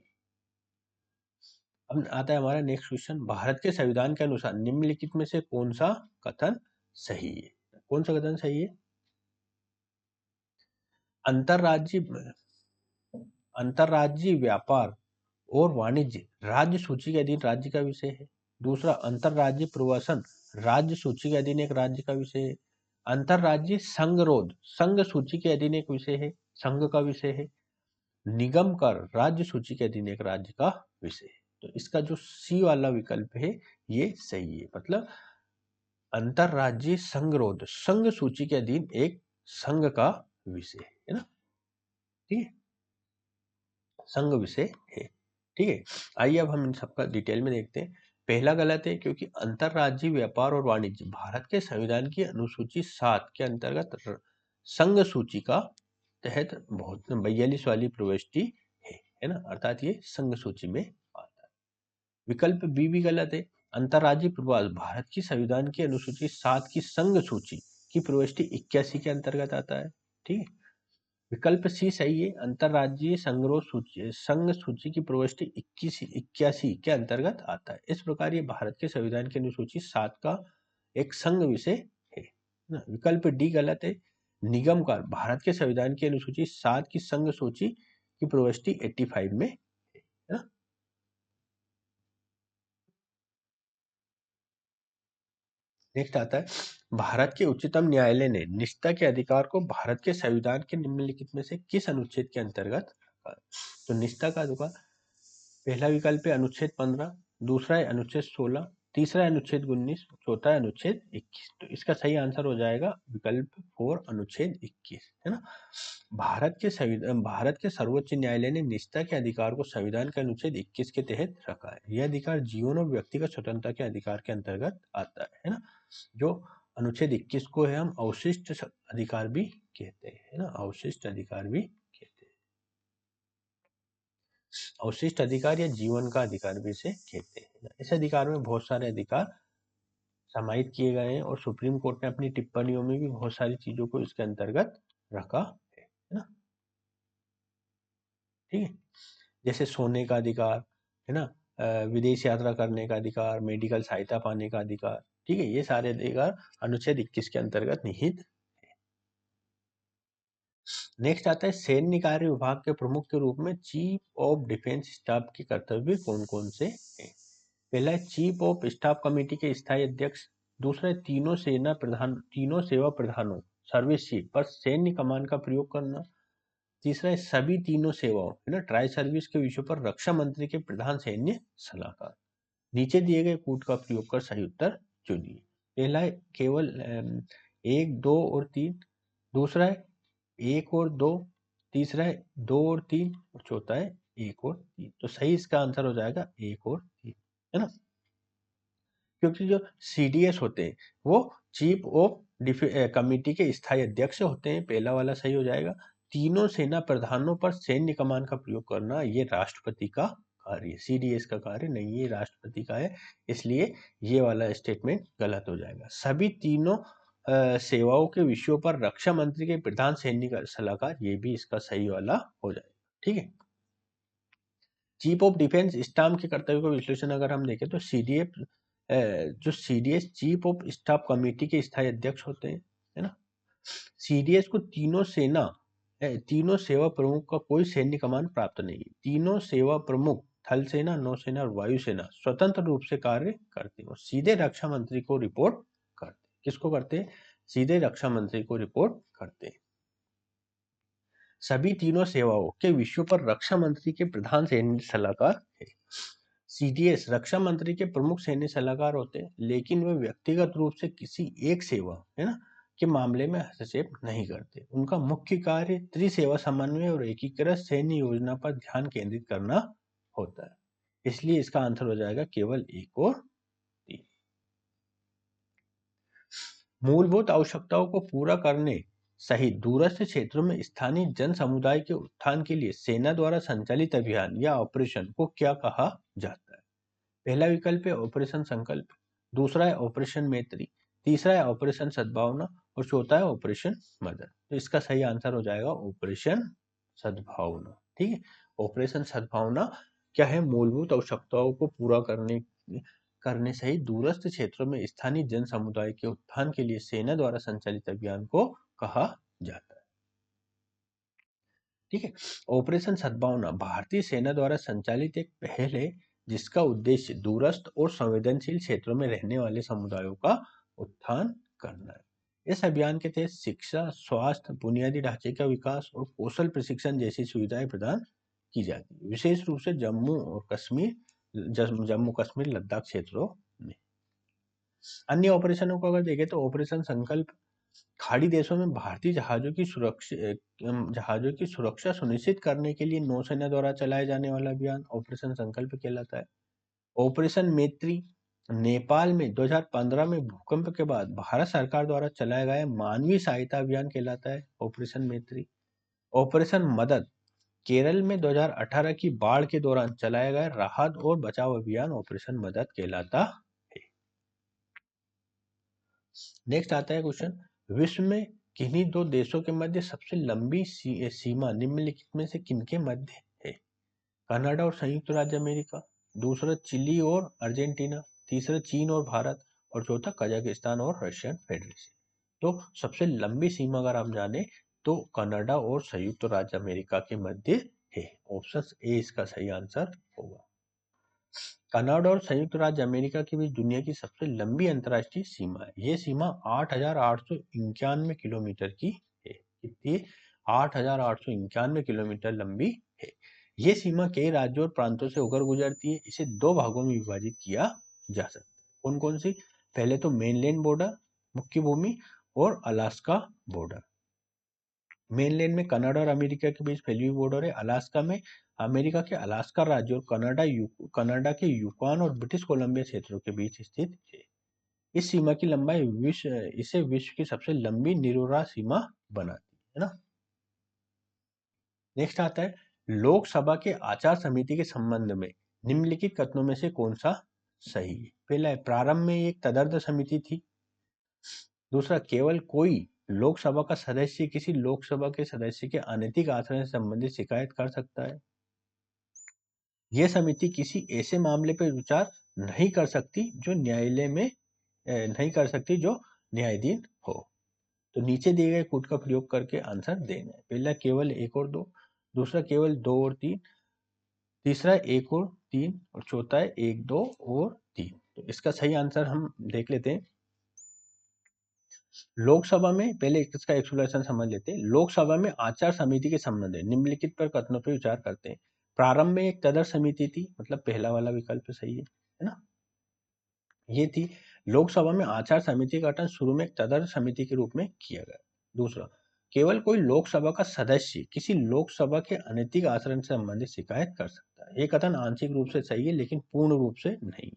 अब आता है हमारा नेक्स्ट क्वेश्चन, भारत के संविधान के अनुसार निम्नलिखित में से कौन सा कथन सही है? कौन सा कथन सही है? अंतरराज्यीय अंतरराज्यीय व्यापार और वाणिज्य राज्य सूची के अधीन राज्य का विषय है। दूसरा, अंतरराज्यीय प्रवासन राज्य सूची के अधीन एक राज्य का विषय है। अंतरराज्यीय संगरोध संघ सूची के अधीन एक विषय है, संघ का विषय है। निगम कर राज्य सूची के अधीन एक राज्य का विषय है। तो इसका जो सी वाला विकल्प है ये सही है, मतलब अंतरराज्यीय संगरोध संघ सूची के अधीन एक संघ का विषय है ना। ठीक है, संघ विषय है। ठीक है। आइए अब हम इन सबका डिटेल में देखते हैं। पहला गलत है क्योंकि अंतरराज्यीय व्यापार और वाणिज्य भारत के संविधान की अनुसूची 7 के अंतर्गत संघ सूची का तहत बहुत 42 वाली प्रविष्टि है ना, अर्थात ये संघ सूची में आता है। विकल्प बी भी गलत है। अंतरराज्यीय प्रवास भारत की संविधान की अनुसूची 7 की संघ सूची की प्रविष्टि 81 के अंतर्गत आता है। ठीक है। विकल्प सी सही है। अंतरराज्यीय संग्रह सूची संघ सूची की प्रविष्टि 81 के अंतर्गत आता है। इस प्रकार ये भारत के संविधान की अनुसूची 7 का एक संघ विषय है। विकल्प डी गलत है। निगमकार भारत के संविधान की अनुसूची 7 की संघ सूची की प्रविष्टि 85 में है ना। नेक्स्ट आता है, भारत के उच्चतम न्यायालय ने निष्ठा के अधिकार को भारत के संविधान के निम्नलिखित में से किस अनुच्छेद के अंतर्गत रखा है? तो निष्ठा का अधिकार पहला विकल्प है अनुच्छेद 15, दूसरा है अनुच्छेद 16, तीसरा है अनुच्छेद 19, चौथा है अनुच्छेद 21। तो इसका सही आंसर हो जाएगा विकल्प 4 अनुच्छेद 21, है ना। भारत के सर्वोच्च न्यायालय ने निजता के अधिकार को संविधान के अनुच्छेद 21 के तहत रखा है। यह अधिकार जीवन और व्यक्तिगत स्वतंत्रता के अधिकार के अंतर्गत आता है ना। जो अनुच्छेद 21 को है हम अवशिष्ट अधिकार भी कहते हैं, है ना, अवशिष्ट अधिकार भी कहते हैं। अवशिष्ट अधिकार या जीवन का अधिकार भी इसे कहते हैं। इस अधिकार में बहुत सारे अधिकार समाहित किए गए हैं और सुप्रीम कोर्ट ने अपनी टिप्पणियों में भी बहुत सारी चीजों को इसके अंतर्गत रखा है ना। ठीक है, जैसे सोने का अधिकार, है ना, विदेश यात्रा करने का अधिकार, मेडिकल सहायता पाने का अधिकार। ठीक है, ये सारे अधिकार अनुच्छेद 21 के अंतर्गत निहित। नेक्स्ट आता है सैन्य कार्य विभाग के प्रमुख के रूप में चीफ ऑफ डिफेंस स्टाफ के कर्तव्य कौन कौन से हैं। पहला है चीफ ऑफ स्टाफ कमेटी के स्थायी अध्यक्ष। दूसरा है तीनों सेवा प्रधानों सर्विस चीफ पर सैन्य कमान का प्रयोग करना। तीसरा है सभी तीनों सेवाओं, है ना, ट्राई सर्विस के विषयों पर रक्षा मंत्री के प्रधान सैन्य सलाहकार। नीचे दिए गए कूट का प्रयोग कर सही उत्तर चुनिए। पहला है केवल 1, 2 और 3। दूसरा है 1 और 2। तीसरा है 2 और 3 और चौथा है 1 और 3। तो सही इसका आंसर हो जाएगा 1 और 3, है ना। क्योंकि जो सीडीएस होते हैं वो चीफ ऑफ कमिटी के स्थायी अध्यक्ष होते हैं। पहला वाला सही हो जाएगा। तीनों सेना प्रधानों पर सैन्य कमान का प्रयोग करना ये राष्ट्रपति का कार्य, सीडीएस का कार्य नहीं, ये राष्ट्रपति का है। इसलिए ये वाला स्टेटमेंट गलत हो जाएगा। सभी तीनों सेवाओं के विषयों पर रक्षा मंत्री के प्रधान सैन्य सलाहकार, ये भी इसका सही वाला हो जाएगा। ठीक है, चीफ ऑफ डिफेंस स्टाफ के कर्तव्य का विश्लेषण अगर हम देखें तो जो CDS chief of staff committee के स्थायी अध्यक्ष होते हैं, है ना। सीडीएस को तीनों सेवा प्रमुख का कोई सैन्य कमान प्राप्त नहीं है। तीनों सेवा प्रमुख थल सेना, नौसेना और वायुसेना स्वतंत्र रूप से कार्य करते हैं और सीधे रक्षा मंत्री को रिपोर्ट करते हैं। किसको करते हैं? सीधे रक्षा मंत्री को रिपोर्ट करते हैं। सभी तीनों सेवाओं के विषयों पर रक्षा मंत्री के प्रधान सैन्य सलाहकार है। सीडीएस रक्षा मंत्री के प्रमुख सैन्य सलाहकार होते हैं, लेकिन वे व्यक्तिगत रूप से किसी एक सेवा, है ना, के मामले में हस्तक्षेप नहीं करते। उनका मुख्य कार्य त्रिसेवा समन्वय और एकीकृत सैन्य योजना पर ध्यान केंद्रित करना होता है। इसलिए इसका आंसर हो जाएगा केवल 1 और 3। मूलभूत आवश्यकताओं को पूरा करने सहित दूरस्थ क्षेत्रों में स्थानीय जन समुदाय के उत्थान के लिए सेना द्वारा संचालित अभियान या ऑपरेशन को क्या कहा जाता है? पहला विकल्प है ऑपरेशन संकल्प, दूसरा है ऑपरेशन मैत्री, तीसरा है ऑपरेशन सद्भावना और चौथा है ऑपरेशन मदद। तो इसका सही आंसर हो जाएगा ऑपरेशन सद्भावना। ठीक है, ऑपरेशन सद्भावना क्या है? मूलभूत आवश्यकताओं को पूरा करने सहित दूरस्थ क्षेत्रों में स्थानीय जन समुदाय के उत्थान के लिए सेना द्वारा संचालित अभियान को कहा जाता है। ठीक है, ऑपरेशन सद्भावना भारतीय सेना द्वारा संचालित एक पहल है जिसका उद्देश्य दूरस्थ और संवेदनशील क्षेत्रों में रहने वाले समुदायों का उत्थान करना है। इस अभियान के तहत शिक्षा, स्वास्थ्य, बुनियादी ढांचे का विकास और कौशल प्रशिक्षण जैसी सुविधाएं प्रदान की जाती है, विशेष रूप से जम्मू कश्मीर लद्दाख क्षेत्रों में। अन्य ऑपरेशनों को अगर देखें तो ऑपरेशन संकल्प खाड़ी देशों में भारतीय जहाजों की सुरक्षा सुनिश्चित करने के लिए नौसेना द्वारा चलाए जाने वाला अभियान ऑपरेशन संकल्प कहलाता है। ऑपरेशन मैत्री नेपाल में 2015 में भूकंप के बाद भारत सरकार द्वारा चलाया गया मानवीय सहायता अभियान कहलाता है ऑपरेशन मैत्री। ऑपरेशन मदद केरल में 2018 की बाढ़ के दौरान चलाया गया राहत और बचाव अभियान ऑपरेशन मदद कहलाता है। नेक्स्ट आता है क्वेश्चन, विश्व में किन्हीं दो देशों के मध्य सबसे लंबी सीमा निम्नलिखित में से किनके मध्य है? कनाडा और संयुक्त राज्य अमेरिका, दूसरा चिली और अर्जेंटीना, तीसरा चीन और भारत और चौथा कजाकिस्तान और रशियन फेडरेशन। तो सबसे लंबी सीमा अगर हम जाने तो कनाडा और संयुक्त राज्य अमेरिका के मध्य है। ऑप्शन ए इसका सही आंसर होगा। कनाडा और संयुक्त राज्य अमेरिका के बीच दुनिया की सबसे लंबी अंतर्राष्ट्रीय सीमा है। ये सीमा 8,891 किलोमीटर की है। कितनी? 8,891 किलोमीटर लंबी है। ये सीमा कई राज्यों और प्रांतों से होकर गुजरती है। इसे दो भागों में विभाजित किया जा सकता है। कौन कौन सी? पहले तो मेनलैंड बॉर्डर, मुख्य भूमि, और अलास्का बॉर्डर। मेनलैंड में कनाडा और अमेरिका के बीच फैली हुई बॉर्डर है। अलास्का में अमेरिका के अलास्का राज्य और कनाडा के यूकॉन और ब्रिटिश कोलंबिया क्षेत्रों के बीच स्थित है। इस सीमा की लंबाई इसे विश्व की सबसे लंबी निरोरा सीमा बनाती है ना। नेक्स्ट आता है, लोकसभा के आचार समिति के संबंध में निम्नलिखित कथनों में से कौन सा सही है? पहला है, प्रारंभ में एक तदर्थ समिति थी। दूसरा, केवल कोई लोकसभा का सदस्य किसी लोकसभा के सदस्य के अनैतिक आचरण से संबंधित शिकायत कर सकता है। यह समिति किसी ऐसे मामले पर विचार नहीं कर सकती जो न्यायालय में नहीं कर सकती जो न्यायाधीन हो। तो नीचे दिए गए कूट का प्रयोग करके आंसर देना है। पहला केवल 1 और 2, दूसरा केवल 2 और 3, तीसरा 1 और 3, और चौथा है 1, 2 और 3। तो इसका सही आंसर हम देख लेते हैं। लोकसभा में, पहले इसका एक्सप्लेनेशन समझ लेते हैं। लोकसभा में आचार समिति के संबंध में निम्नलिखित पर कथनों पर विचार करते हैं। प्रारंभ में एक तदर्थ समिति थी, मतलब पहला वाला विकल्प सही है ना। ये थी। लोकसभा में आचार समिति का गठन शुरू में एक तदर्थ समिति के रूप में किया गया। दूसरा, केवल कोई लोकसभा का सदस्य किसी लोकसभा के अनैतिक आचरण से संबंधित शिकायत कर सकता है। ये कथन आंशिक रूप से सही है, लेकिन पूर्ण रूप से नहीं।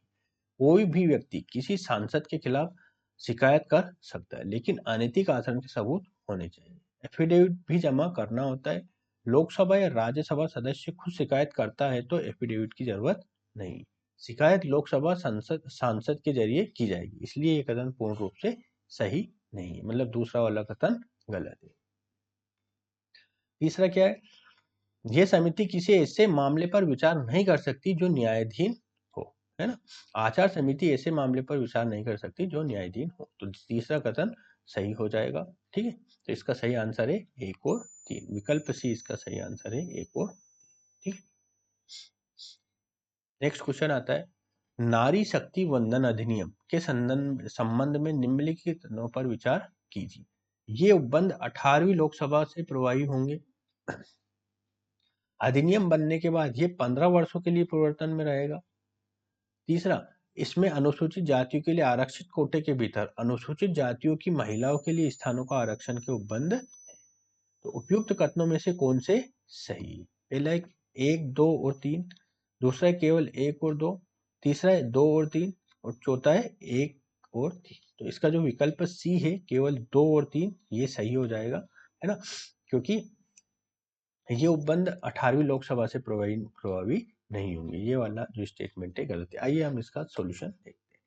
कोई भी व्यक्ति किसी सांसद के खिलाफ शिकायत कर सकता है, लेकिन अनैतिक आचरण के सबूत होने चाहिए। एफिडेविट भी जमा करना होता है। लोकसभा या राज्यसभा सदस्य खुद शिकायत करता है तो एफिडेविट की जरूरत नहीं। शिकायत लोकसभा सांसद के जरिए की जाएगी, इसलिए ये कथन पूर्ण रूप से सही नहीं है, मतलब दूसरा वाला कथन गलत है। तीसरा क्या है, यह समिति किसी ऐसे मामले पर विचार नहीं कर सकती जो न्यायाधीन हो, है ना। आचार समिति ऐसे मामले पर विचार नहीं कर सकती जो न्यायाधीन हो। तो तीसरा कथन सही हो जाएगा। ठीक है, तो इसका सही आंसर है 1 और 3। विकल्प सी इसका सही आंसर है 1 और 3। ठीक है, नेक्स्ट क्वेश्चन आता है, नारी शक्ति वंदन अधिनियम के संबंध में निम्नलिखित कथनों पर विचार कीजिए। ये उपबंध 18वीं लोकसभा से प्रभावी होंगे। अधिनियम बनने के बाद ये 15 वर्षों के लिए प्रवर्तन में रहेगा। तीसरा, इसमें अनुसूचित जातियों के लिए आरक्षित कोटे के भीतर अनुसूचित जातियों की महिलाओं के लिए स्थानों का आरक्षण के उपबंध है। तो उपयुक्त कथनों में से कौन से सही है? पहला है 1, 2 और 3, दूसरा है केवल 1 और 2, तीसरा है 2 और 3, और चौथा है 1 और 3। तो इसका जो विकल्प सी है, केवल 2 और 3, ये सही हो जाएगा, है ना, क्योंकि ये उपबंध 18वीं लोकसभा से प्रभावी नहीं होंगे। ये वाला जो स्टेटमेंट है गलत है। आइए हम इसका सॉल्यूशन देखते हैं।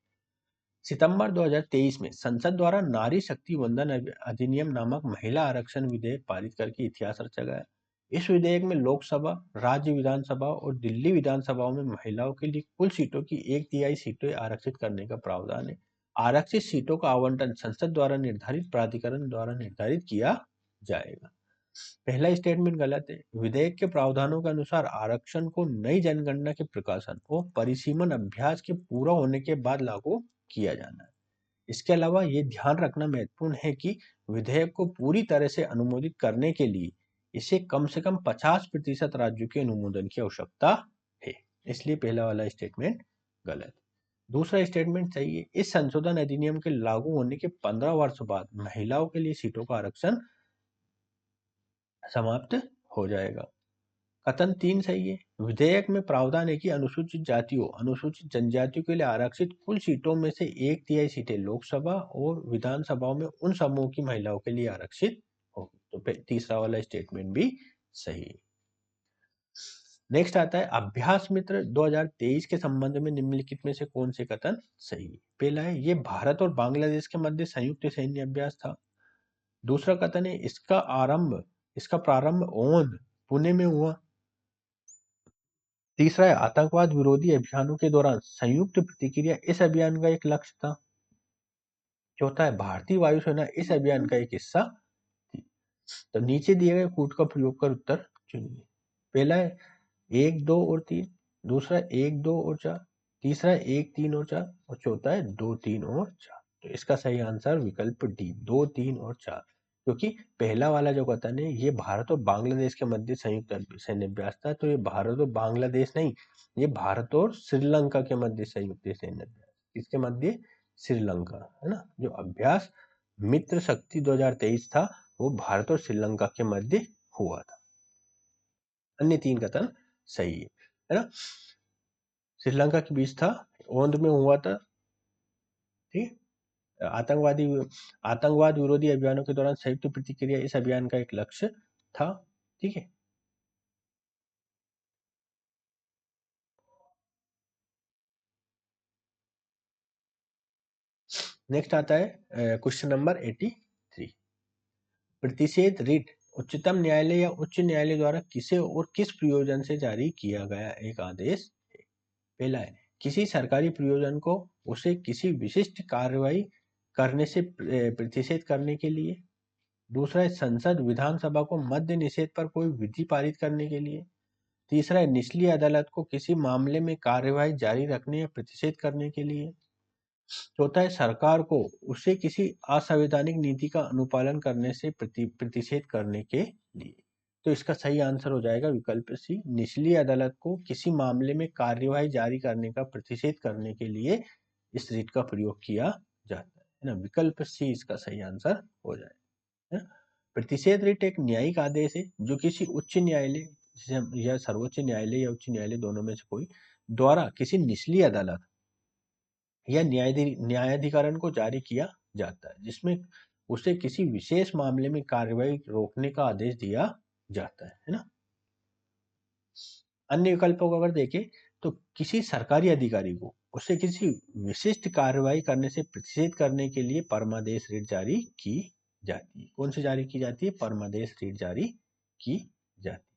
सितंबर 2023 में संसद द्वारा नारी शक्ति वंदन अधिनियम नामक महिला आरक्षण विधेयक पारित करके इतिहास रचा गया। इस विधेयक में लोकसभा, राज्य विधानसभा और दिल्ली विधानसभाओं में महिलाओं के लिए कुल सीटों की 1/3 सीटें आरक्षित करने का प्रावधान है। आरक्षित सीटों का आवंटन संसद द्वारा निर्धारित प्राधिकरण द्वारा निर्धारित किया जाएगा। पहला स्टेटमेंट गलत है। विधेयक के प्रावधानों के अनुसार आरक्षण को नई जनगणना के प्रकाशन और परिसीमन अभ्यास के पूरा होने के बाद लागू किया जाना है। इसके अलावा ये ध्यान रखना महत्वपूर्ण है कि विधेयक को पूरी तरह से अनुमोदित करने के लिए इसे कम से कम 50% राज्यों के अनुमोदन की आवश्यकता है। इसलिए पहला वाला स्टेटमेंट गलत। दूसरा स्टेटमेंट सही है। इस संशोधन अधिनियम के लागू होने के 15 वर्ष बाद महिलाओं के लिए सीटों का आरक्षण समाप्त हो जाएगा। कथन 3 सही है। विधेयक में प्रावधान है कि अनुसूचित जातियों, अनुसूचित जनजातियों के लिए आरक्षित कुल सीटों में से 1/3 सीटें लोकसभा और विधानसभाओं में उन समूहों की महिलाओं के लिए आरक्षित होगी। तो तीसरा वाला स्टेटमेंट भी सही है। नेक्स्ट आता है, अभ्यास मित्र 2023 के संबंध में निम्नलिखित में से कौन से कथन सही है? पहला है, ये भारत और बांग्लादेश के मध्य संयुक्त सैन्य अभ्यास था। दूसरा कथन है, इसका प्रारंभ ओंध, पुणे में हुआ। तीसरा है, आतंकवाद विरोधी अभियानों के दौरान संयुक्त प्रतिक्रिया इस अभियान का एक लक्ष्य था। चौथा है, भारतीय वायुसेना इस अभियान का एक हिस्सा थी। तो नीचे दिए गए कूट का प्रयोग कर उत्तर चुनिए। पहला है 1, 2 और 3, दूसरा 1, 2 और 4, तीसरा 1, 3 और 4, और चौथा है 2, 3 और 4। तो इसका सही आंसर विकल्प डी, 2, 3 और 4, क्योंकि पहला वाला जो कथन है ये भारत और बांग्लादेश के मध्य संयुक्त सैन्य अभ्यास था। तो ये भारत और बांग्लादेश नहीं, ये भारत और श्रीलंका के मध्य संयुक्त सैन्य अभ्यास। इसके मध्य श्रीलंका, है ना। जो अभ्यास मित्र शक्ति 2023 था वो भारत और श्रीलंका के मध्य हुआ था। अन्य 3 कथन सही है ना। श्रीलंका के बीच था, ओंद में हुआ था, ठीक। आतंकवादी आतंकवाद विरोधी अभियानों के दौरान संयुक्त प्रतिक्रिया इस अभियान का एक लक्ष्य था, ठीक है। नेक्स्ट आता है क्वेश्चन नंबर 83। प्रतिषेध रिट उच्चतम न्यायालय या उच्च न्यायालय द्वारा किसे और किस प्रयोजन से जारी किया गया एक आदेश है। पहला है किसी सरकारी प्रयोजन को उसे किसी विशिष्ट कार्रवाई करने से प्रतिषेध करने के लिए। दूसरा है संसद विधानसभा को मद्य निषेध पर कोई विधि पारित करने के लिए। तीसरा है निचली अदालत को किसी मामले में कार्यवाही जारी रखने या प्रतिषेध करने के लिए। चौथा है सरकार को उसे किसी असंवैधानिक नीति का अनुपालन करने से प्रतिषेध करने के लिए। तो इसका सही आंसर हो जाएगा विकल्प सी, निचली अदालत को किसी मामले में कार्यवाही जारी करने का प्रतिषेध करने के लिए इस रिट का प्रयोग किया जाता है ना। विकल्प सी इसका सही आंसर हो जाएगा, है ना। प्रतिषेध रिट एक न्यायिक आदेश है जो किसी उच्च न्यायालय या सर्वोच्च न्यायालय या उच्च न्यायालय दोनों में से कोई द्वारा किसी निचली अदालत या न्यायाधिकरण को जारी किया जाता है जिसमें उसे किसी विशेष मामले में कार्रवाई रोकने का आदेश दिया जाता है ना। अन्य विकल्पों को अगर देखें तो किसी सरकारी अधिकारी को उसे किसी विशिष्ट कार्रवाई करने से प्रतिषेध करने के लिए परमादेश रिट जारी की जाती है। कौन सी जारी की जाती है? परमादेश रिट जारी की जाती है।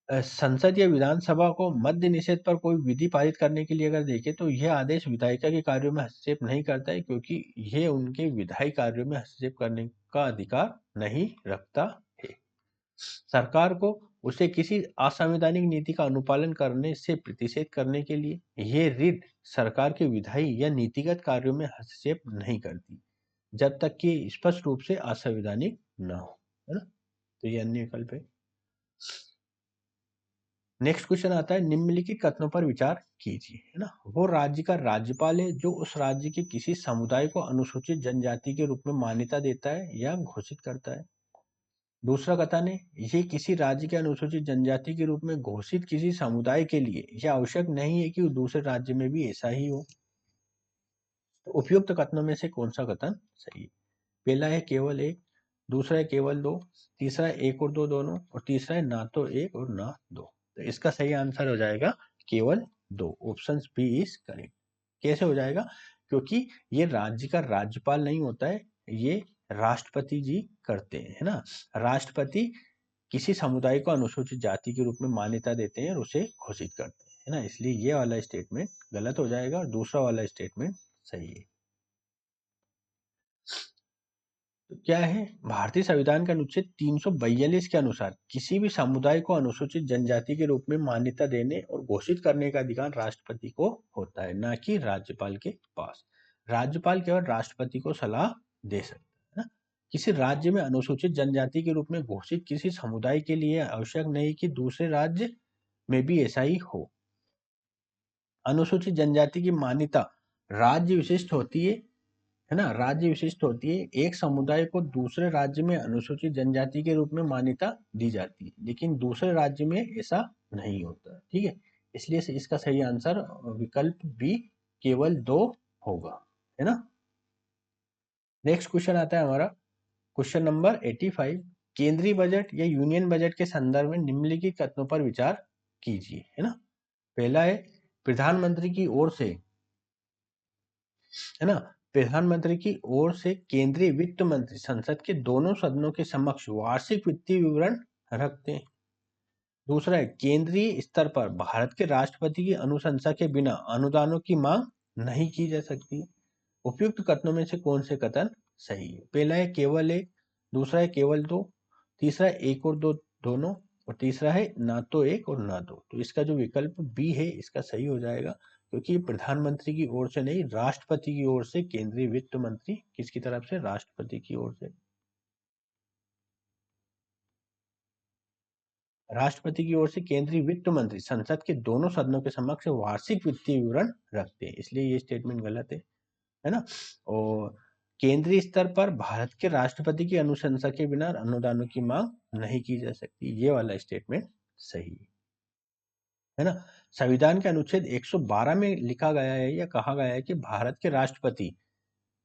संसद या विधानसभा को मद्य निषेध पर कोई विधि पारित करने के लिए अगर देखें तो यह आदेश विधायिका के कार्यों में हस्तक्षेप नहीं करता है क्योंकि यह उनके विधायी कार्यों में हस्तक्षेप करने का अधिकार नहीं रखता है। सरकार को उसे किसी असंवैधानिक नीति का अनुपालन करने से प्रतिषेध करने के लिए यह रिट सरकार के विधायी या नीतिगत कार्यों में हस्तक्षेप नहीं करती जब तक कि स्पष्ट रूप से असंवैधानिक न हो, है ना। तो ये अन्य विकल्प है। नेक्स्ट क्वेश्चन आता है निम्नलिखित कथनों पर विचार कीजिए, है ना। वो राज्य का राज्यपाल है जो उस राज्य के किसी समुदाय को अनुसूचित जनजाति के रूप में मान्यता देता है या घोषित करता है। दूसरा कथन है ये किसी राज्य के अनुसूचित जनजाति के रूप में घोषित किसी समुदाय के लिए यह आवश्यक नहीं है कि वो दूसरे राज्य में भी ऐसा ही हो। तो उपयुक्त कथनों में से कौन सा कथन सही है? पहला है केवल एक, दूसरा है केवल दो, तीसरा है एक और दो दोनों, और तीसरा है ना तो एक और ना दो। तो इसका सही आंसर हो जाएगा केवल दो। Option B is correct. कैसे हो जाएगा? क्योंकि ये राज्य का राज्यपाल नहीं होता है, ये राष्ट्रपति जी करते हैं, है ना। राष्ट्रपति किसी समुदाय को अनुसूचित जाति के रूप में मान्यता देते हैं और उसे घोषित करते हैं, है ना। इसलिए ये वाला स्टेटमेंट गलत हो जाएगा और दूसरा वाला स्टेटमेंट सही है। तो क्या है? भारतीय संविधान के अनुच्छेद 342 के अनुसार किसी भी समुदाय को अनुसूचित जनजाति के रूप में मान्यता देने और घोषित करने का अधिकार राष्ट्रपति को होता है, ना कि राज्यपाल के पास। राज्यपाल केवल राष्ट्रपति को सलाह दे सकता है ना। किसी राज्य में अनुसूचित जनजाति के रूप में घोषित किसी समुदाय के लिए आवश्यक नहीं कि दूसरे राज्य में भी ऐसा ही हो। अनुसूचित जनजाति की मान्यता राज्य विशिष्ट होती है ना, राज्य विशिष्ट होती है। एक समुदाय को दूसरे राज्य में अनुसूचित जनजाति के रूप में मान्यता दी जाती है लेकिन दूसरे राज्य में ऐसा नहीं होता, ठीक है। इसलिए इसका सही आंसर विकल्प बी केवल दो होगा, है ना। नेक्स्ट क्वेश्चन आता है हमारा क्वेश्चन नंबर 85। केंद्रीय बजट या यूनियन बजट के संदर्भ में निम्नलिखित कथनों पर विचार कीजिए, है ना। पहला है प्रधानमंत्री की ओर से, है ना, प्रधानमंत्री की ओर से केंद्रीय वित्त मंत्री संसद के दोनों सदनों के समक्ष वार्षिक वित्तीय विवरण रखते हैं। दूसरा है केंद्रीय स्तर पर भारत के राष्ट्रपति की अनुशंसा के बिना अनुदानों की मांग नहीं की जा सकती। उपयुक्त कथनों में से कौन से कथन सही है? पहला है केवल एक, दूसरा है केवल दो, तीसरा है एक और दो दोनों, और तीसरा है ना तो एक और ना दो। तो इसका जो विकल्प बी है इसका सही हो जाएगा क्योंकि प्रधानमंत्री की ओर से नहीं, राष्ट्रपति की ओर से केंद्रीय वित्त मंत्री किसकी तरफ से? राष्ट्रपति की ओर से। राष्ट्रपति की ओर से केंद्रीय वित्त मंत्री संसद के दोनों सदनों के समक्ष वार्षिक वित्तीय विवरण रखते हैं, इसलिए ये स्टेटमेंट गलत है ना। और केंद्रीय स्तर पर भारत के राष्ट्रपति की अनुशंसा के बिना अनुदानों की मांग नहीं की जा सकती, ये वाला स्टेटमेंट सही है ना। संविधान के अनुच्छेद 112 में लिखा गया है या कहा गया है कि भारत के राष्ट्रपति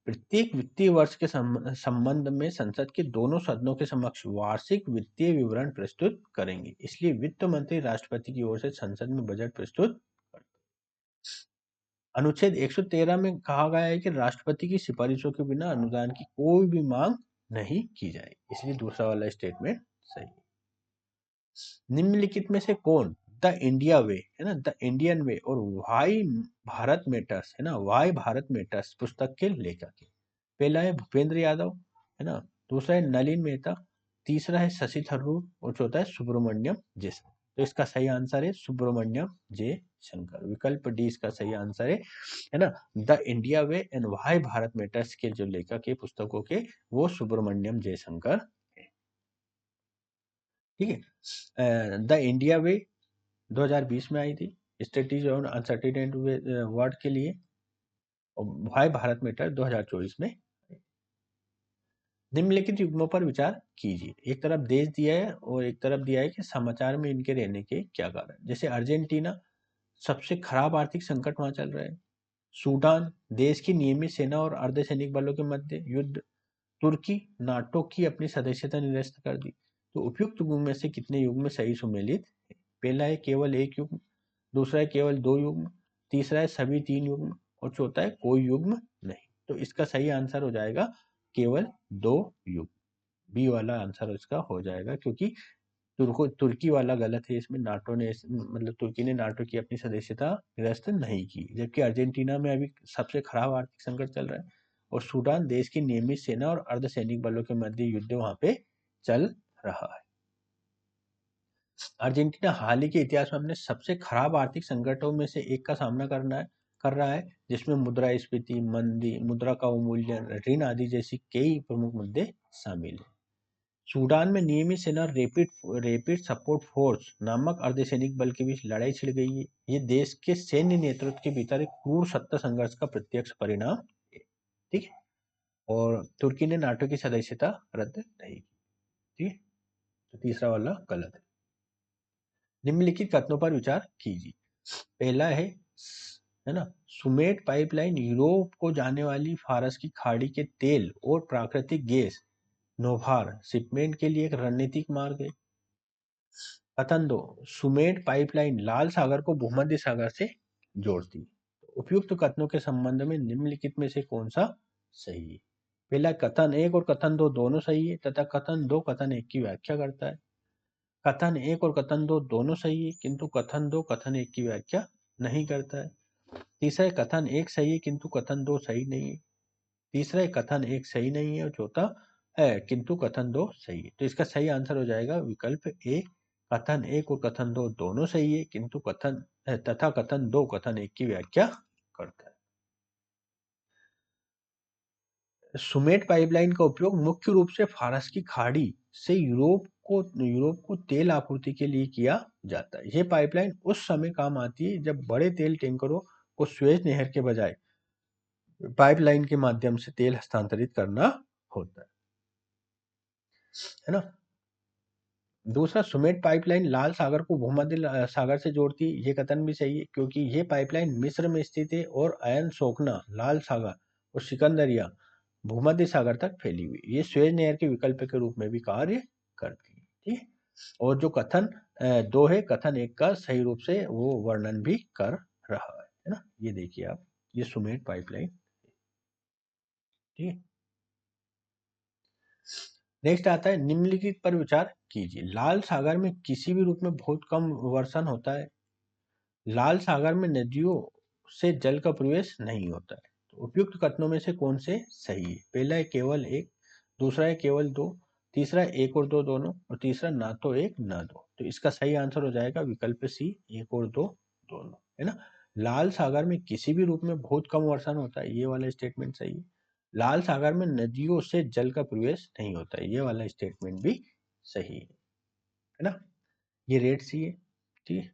प्रत्येक वित्तीय वर्ष के संबंध में संसद के दोनों सदनों के समक्ष वार्षिक वित्तीय विवरण प्रस्तुत करेंगे, इसलिए वित्त मंत्री राष्ट्रपति की ओर से संसद में बजट प्रस्तुत करते हैं। अनुच्छेद 113 में कहा गया है कि राष्ट्रपति की सिफारिशों के बिना अनुदान की कोई भी मांग नहीं की जाए, इसलिए दूसरा वाला स्टेटमेंट सही है। निम्नलिखित में से कौन द इंडिया वे है ना, द इंडियन वे और वाई भारत मैटर्स है ना, वाई भारत मैटर्स पुस्तक के लेखक है? पहला है भूपेंद्र यादव है ना, दूसरा है नलिन मेहता, तीसरा है शशि थरूर और चौथा है सुब्रमण्यम जयशंकर। तो इसका सही आंसर है सुब्रमण्यम जय शंकर, विकल्प डी इसका सही आंसर है ना। The India way and why Bharat matters के जो लेखक है पुस्तकों के, वो सुब्रमण्यम जयशंकर है। ठीक है। द इंडिया वे 2020 में आई थी, स्ट्रेटेजी ऑन अनसर्टेन वर्ड के लिए, और वाई भारत मैटर 2024 में। निम्नलिखित युग्मों पर विचार कीजिए। एक तरफ देश दिया है और एक तरफ दिया है कि समाचार में इनके रहने के क्या कारण। जैसे अर्जेंटीना, सबसे खराब आर्थिक संकट वहां चल रहा है। सूडान, देश की नियमित सेना और अर्धसैनिक बलों के मध्य युद्ध। तुर्की, नाटो की अपनी सदस्यता निरस्त कर दी। तो उपयुक्त युग्म में से कितने युग्म सही सुमेलित है? पहला है केवल एक युग्म, दूसरा है केवल दो युग्म, तीसरा है सभी तीन युग्म और चौथा है कोई युग्म नहीं। तो इसका सही आंसर हो जाएगा केवल दो युग्म, बी वाला आंसर इसका हो जाएगा, क्योंकि तुर्की वाला गलत है, इसमें नाटो ने मतलब तुर्की ने नाटो की अपनी सदस्यता निरस्त नहीं की। जबकि अर्जेंटीना में अभी सबसे खराब आर्थिक संकट चल रहा है, और सूडान देश की नियमित सेना और अर्धसैनिक बलों के मध्य युद्ध वहां पे चल रहा है। अर्जेंटीना हाल ही के इतिहास में अपने सबसे खराब आर्थिक संकटों में से एक का सामना कर रहा है, जिसमें मुद्रास्फीति, मंदी, मुद्रा का अवमूल्यन, ऋण आदि जैसी कई प्रमुख मुद्दे शामिल हैं। सूडान में नियमित सेना रैपिड रैपिड सपोर्ट फोर्स नामक अर्धसैनिक बल के बीच लड़ाई छिड़ गई है। ये देश के सैन्य नेतृत्व के भीतर एक क्रूर सत्ता संघर्ष का प्रत्यक्ष परिणाम है। ठीक है। और तुर्की ने नाटो की सदस्यता रद्द नहीं की। ठीक है। तो तीसरा वाला गलत है। निम्नलिखित कथनों पर विचार कीजिए। पहला है ना, सुमेट पाइपलाइन यूरोप को जाने वाली फारस की खाड़ी के तेल और प्राकृतिक गैस नौभार शिपमेंट के लिए एक रणनीतिक मार्ग है। कथन 2, सुमेट पाइपलाइन लाल सागर को भूमध्य सागर से जोड़ती है। उपयुक्त कथनों के संबंध में निम्नलिखित में से कौन सा सही है? पहला कथन 1 और कथन 2 दोनों सही है, तथा कथन 2 कथन 1 की व्याख्या करता है। कथन 1 और कथन 2 दोनों सही है, किंतु कथन 2 कथन 1 की व्याख्या नहीं करता है। तीसरा है कथन 1 सही है किंतु कथन 2 सही नहीं है। तीसरा है कथन 1 सही नहीं है, और चौथा है किंतु कथन 2 सही है। तो इसका सही आंसर हो जाएगा विकल्प ए, कथन 1 और कथन 2 दोनों सही है, किंतु कथन 2 कथन 1 की व्याख्या करता है। सुमेट पाइपलाइन का उपयोग मुख्य रूप से फारस की खाड़ी से यूरोप को तेल आपूर्ति के लिए किया जाता है। यह पाइपलाइन उस समय काम आती है जब बड़े तेल टैंकरों को सुएज नहर के बजाय पाइपलाइन के माध्यम से तेल हस्तांतरित करना होता है ना। दूसरा, सुमेट पाइपलाइन लाल सागर को भूमध्य सागर से जोड़ती है, ये कथन भी सही है, क्योंकि ये पाइपलाइन मिस्र में स्थित है और अयन सोखना, लाल सागर और सिकंदरिया भूमध्य सागर तक फैली हुई। ये सुएज नहर के विकल्प के रूप में भी कार्य करती है। ठीक है। और जो कथन 2 है, कथन 1 का सही रूप से वो वर्णन भी कर रहा है ना। ये देखिए आप, ये सुमेट पाइपलाइन। ठीक है। नेक्स्ट आता है, निम्नलिखित पर विचार कीजिए। लाल सागर में किसी भी रूप में बहुत कम वर्षण होता है। लाल सागर में नदियों से जल का प्रवेश नहीं होता है। तो उपयुक्त कथनों में से कौन से सही है? पहला है केवल एक, दूसरा है केवल दो, तीसरा है एक और दो दोनों, और तीसरा ना तो एक ना दो। तो इसका सही आंसर हो जाएगा विकल्प सी, एक और दो दोनों, है ना। लाल सागर में किसी भी रूप में बहुत कम वर्षण होता है, ये वाला स्टेटमेंट सही है। लाल सागर में नदियों से जल का प्रवेश नहीं होता है, ये वाला स्टेटमेंट भी सही है ना। ये रेड सी है, ठीक है,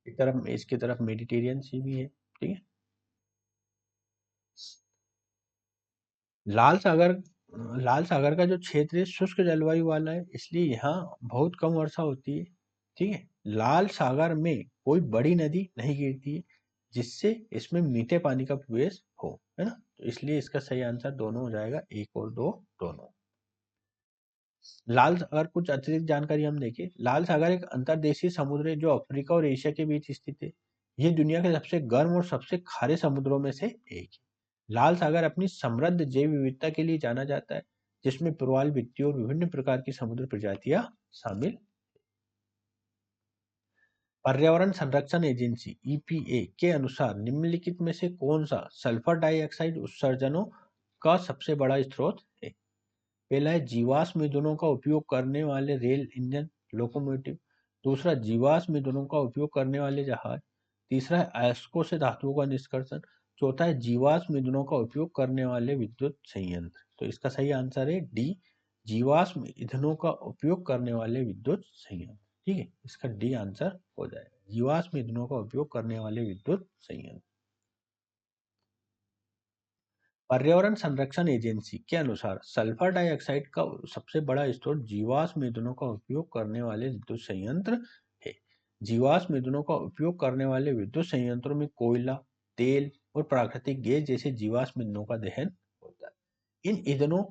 एक तरफ इसकी तरफ मेडिटेरियन सी भी है, ठीक है। लाल सागर लाल सागर का जो क्षेत्र है शुष्क जलवायु वाला है, इसलिए यहाँ बहुत कम वर्षा होती है, ठीक है। लाल सागर में कोई बड़ी नदी नहीं गिरती है जिससे इसमें मीठे पानी का प्रवेश हो, है ना। तो इसलिए इसका सही आंसर दोनों हो जाएगा, एक और दो दोनों। लाल सागर, कुछ अतिरिक्त जानकारी हम देखें। लाल सागर एक अंतर्देशीय समुद्र है जो अफ्रीका और एशिया के बीच स्थित है। ये दुनिया के सबसे गर्म और सबसे खारे समुद्रों में से एक है। लाल सागर अपनी समृद्ध जैव विविधता के लिए जाना जाता है, जिसमें प्रवाल भित्ति और विभिन्न प्रकार की समुद्र प्रजातियां शामिल। पर्यावरण संरक्षण एजेंसी ईपीए के अनुसार निम्नलिखित में से कौन सा सल्फर डाइऑक्साइड उत्सर्जनों का सबसे बड़ा स्रोत है? पहला है जीवाश्म ईंधनों का उपयोग करने वाले रेल इंजन, लोकोमोटिव। दूसरा, जीवाश्म ईंधनों का उपयोग करने वाले जहाज। तीसरा है अयस्कों से धातुओं का निष्कर्षण। चौथा है जीवाश्म ईंधनों का उपयोग करने वाले विद्युत संयंत्र। तो इसका सही आंसर है डी, जीवाश्म ईंधनों का उपयोग करने वाले विद्युत संयंत्र, ठीक है। इसका डी आंसर हो जाएगा, जीवाश्म ईंधनों का उपयोग करने वाले विद्युत संयंत्र। पर्यावरण संरक्षण एजेंसी के अनुसार सल्फर डाइऑक्साइड का सबसे बड़ा स्रोत जीवाश्म ईंधनों का उपयोग करने वाले विद्युत संयंत्र है। जीवाश्म ईंधनों का उपयोग करने वाले विद्युत संयंत्रों में कोयला, तेल और प्राकृतिक गैस जैसे जीवाश्म ईंधनों का दहन होता है। इन ईंधनों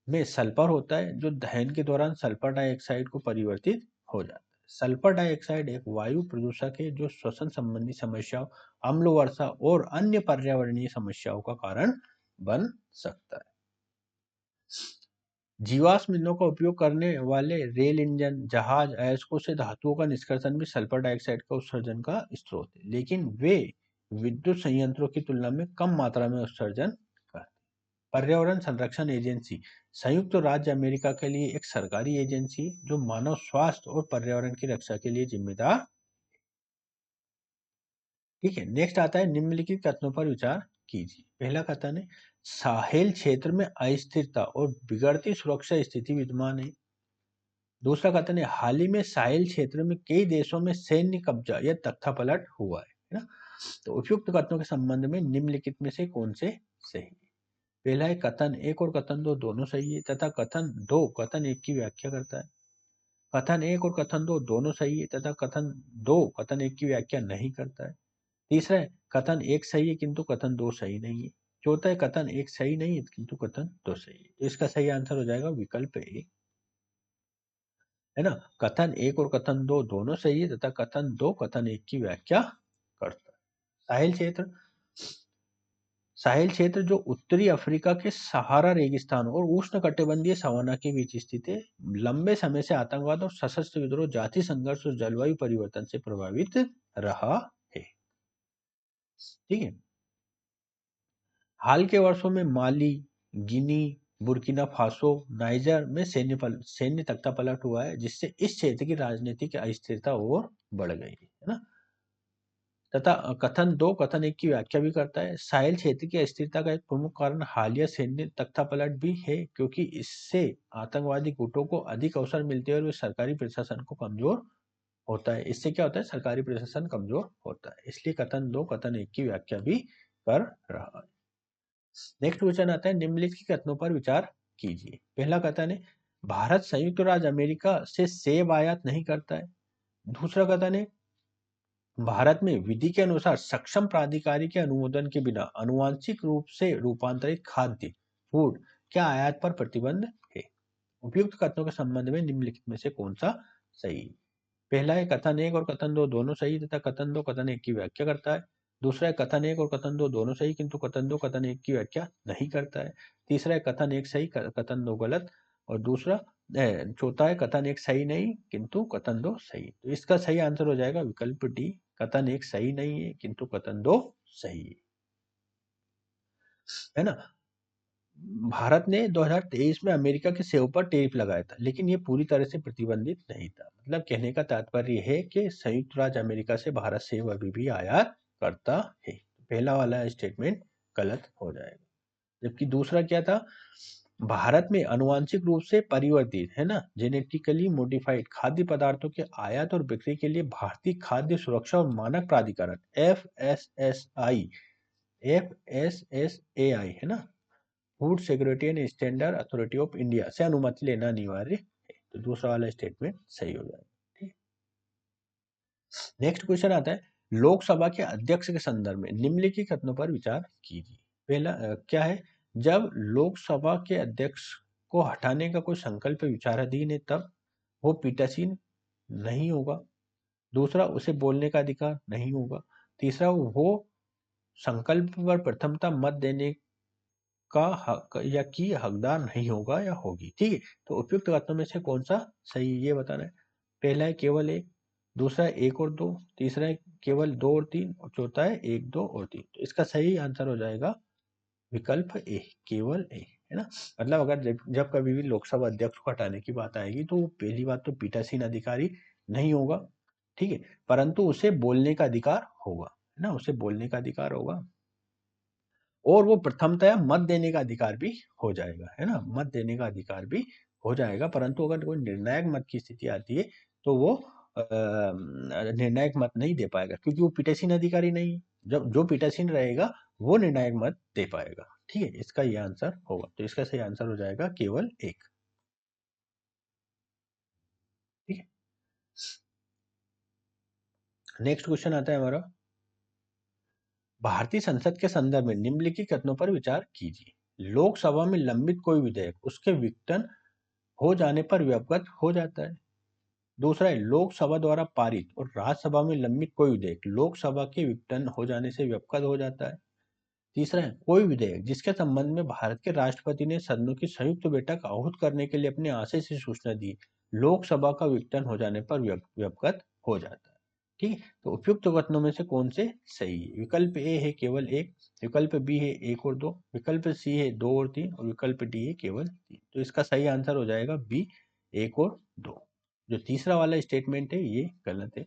में सल्फर होता है जो दहन के दौरान सल्फर डाइऑक्साइड को परिवर्तित हो जाता है। सल्फर डाइऑक्साइड एक वायु प्रदूषक है जो श्वसन संबंधी समस्याओं, अम्ल वर्षा और अन्य पर्यावरणीय समस्याओं का कारण बन सकता है। जीवाश्म ईंधनों का उपयोग करने वाले रेल इंजन, जहाज, अयस्कों से धातुओं का निष्कर्षण भी सल्फर डाइऑक्साइड का उत्सर्जन का स्रोत है, लेकिन वे विद्युत संयंत्रों की तुलना में कम मात्रा में उत्सर्जन करते हैं। पर्यावरण संरक्षण एजेंसी संयुक्त राज्य अमेरिका के लिए एक सरकारी एजेंसी जो मानव स्वास्थ्य और पर्यावरण की रक्षा के लिए जिम्मेदार, ठीक है। नेक्स्ट आता है निम्नलिखित कथनों पर विचार कीजिए। पहला कथन है साहेल क्षेत्र में अस्थिरता और बिगड़ती सुरक्षा स्थिति विद्यमान है। दूसरा कथन है हाल ही में साहेल क्षेत्र में कई देशों में सैन्य कब्जा या तख्तापलट हुआ है ना। तो उपयुक्त कथनों के संबंध में निम्नलिखित में से कौन से सही है? पहला है कथन एक और कथन दो दोनों सही है तथा कथन दो कथन एक की व्याख्या करता है। कथन एक और कथन दो दोनों सही है तथा कथन दो कथन एक की व्याख्या नहीं करता है। तीसरा है कथन एक सही है किंतु कथन दो सही नहीं है। चौथा है कथन एक सही नहीं है किंतु कथन दो सही है। तो इसका सही आंसर हो जाएगा विकल्प ए, है ना। कथन एक और कथन दो दोनों सही है तथा कथन दो कथन एक की व्याख्या करता है। साहिल क्षेत्र, साहिल क्षेत्र जो उत्तरी अफ्रीका के सहारा रेगिस्तान और उष्णकटिबंधीय सवाना के बीच स्थित है, लंबे समय से आतंकवाद और सशस्त्र विद्रोह, जाति संघर्ष और जलवायु परिवर्तन से प्रभावित रहा है, ठीक है। हाल के वर्षों में माली, गिनी, बुर्किना फासो, नाइजर में सैन्य तख्तापलट हुआ है जिससे इस क्षेत्र की राजनीतिक अस्थिरता और बढ़ गई है ना। तथा कथन दो कथन एक की व्याख्या भी करता है। साहेल क्षेत्र की अस्थिरता का एक प्रमुख कारण हालिया सैन्य तख्तापलट भी है क्योंकि इससे आतंकवादी गुटों को अधिक अवसर मिलते हैं और वे सरकारी प्रशासन को कमजोर होता है। इससे क्या होता है, सरकारी प्रशासन कमजोर होता है, इसलिए कथन दो कथन एक की व्याख्या भी कर रहा है। नेक्स्ट क्वेश्चन आता है निम्नलिखित कथनों पर विचार कीजिए। पहला कथन है भारत संयुक्त राज्य अमेरिका से सेब आयात नहीं करता है। दूसरा कथन है भारत में विधि के अनुसार सक्षम प्राधिकारी के अनुमोदन के बिना आनुवांशिक रूप से रूपांतरित खाद्य फूड क्या आयात पर प्रतिबंध है। उपयुक्त कथनों के संबंध में निम्नलिखित में से कौन सा सही? पहला है कथन एक और कथन दो दोनों सही तथा कथन दो कथन एक की व्याख्या करता है। दूसरा है कथन एक और कथन दो दोनों सही किंतु कथन दो कथन एक की व्याख्या नहीं करता है। तीसरा है कथन एक सही कथन दो गलत। और दूसरा चौथा है कथन एक सही नहीं किंतु कथन दो सही। तो इसका सही आंसर हो जाएगा विकल्प डी, कथन एक सही नहीं है किंतु कथन दो सही है ना। भारत ने 2023 में अमेरिका के सेब पर टैरिफ लगाया था लेकिन ये पूरी तरह से प्रतिबंधित नहीं था। मतलब कहने का तात्पर्य है कि संयुक्त राज्य अमेरिका से भारत सेब अभी भी आयात करता है। पहला वाला स्टेटमेंट गलत हो जाएगा। जबकि दूसरा क्या था, भारत में आनुवांशिक रूप से परिवर्तित है ना जेनेटिकली मॉडिफाइड खाद्य पदार्थों के आयात और बिक्री के लिए भारतीय खाद्य सुरक्षा और मानक प्राधिकरण एफ एस एस आई है ना food security and standard authority of India से अनुमति लेना अनिवार्य है। तो दूसरा वाला स्टेटमेंट सही हो जाएगा। ठीक। नेक्स्ट क्वेश्चन आता है लोकसभा के अध्यक्ष के संदर्भ में निम्नलिखित कथनों पर विचार कीजिए। पहला क्या है जब लोकसभा के अध्यक्ष को हटाने का कोई संकल्प विचाराधीन है तब वो पीठासीन नहीं होगा। दूसरा उसे बोलने का अधिकार नहीं होगा। तीसरा वो संकल्प पर प्रथमता मत देने का हक या की हकदार नहीं होगा या होगी। ठीक है तो उपयुक्त कथनों में से कौन सा सही ये बताना है। पहला है केवल एक, दूसरा है एक और दो, तीसरा है केवल दो और तीन और चौथा है एक दो और तीन। तो इसका सही आंसर हो जाएगा विकल्प ए केवल ए है ना। मतलब अगर जब कभी भी लोकसभा अध्यक्ष को हटाने की बात आएगी तो पहली बात तो पीठासीन अधिकारी नहीं होगा। ठीक है परंतु उसे बोलने का अधिकार होगा है ना उसे बोलने का अधिकार होगा और वो प्रथमतया मत देने का अधिकार भी हो जाएगा है ना मत देने का अधिकार भी हो जाएगा। परंतु अगर कोई निर्णायक मत की स्थिति आती है तो वो निर्णायक मत नहीं दे पाएगा क्योंकि वो पीठासीन अधिकारी नहीं है। जब जो पीठासीन रहेगा वो निर्णायक मत दे पाएगा। ठीक है इसका ये आंसर होगा। तो इसका सही आंसर हो जाएगा केवल एक। ठीक है नेक्स्ट क्वेश्चन आता है हमारा भारतीय संसद के संदर्भ में निम्नलिखित कथनों पर विचार कीजिए। लोकसभा में लंबित कोई विधेयक उसके विघटन हो जाने पर व्यवगत हो जाता है। दूसरा है लोकसभा द्वारा पारित और राज्यसभा में लंबित कोई विधेयक लोकसभा के विघटन हो जाने से व्यवगत हो जाता है। तीसरा है कोई विधेयक जिसके संबंध में भारत के राष्ट्रपति ने सदनों की संयुक्त बैठक आहूत करने के लिए अपने आशय से सूचना दी लोकसभा का विघटन हो जाने पर व्यवगत हो जाता है। ठीक है तो उपयुक्त कथनों में से कौन से सही है। विकल्प ए है केवल एक, विकल्प बी है एक और दो, विकल्प सी है दो और तीन और विकल्प डी है केवल तीन। तो इसका सही आंसर हो जाएगा बी एक और दो। जो तीसरा वाला स्टेटमेंट है ये गलत है।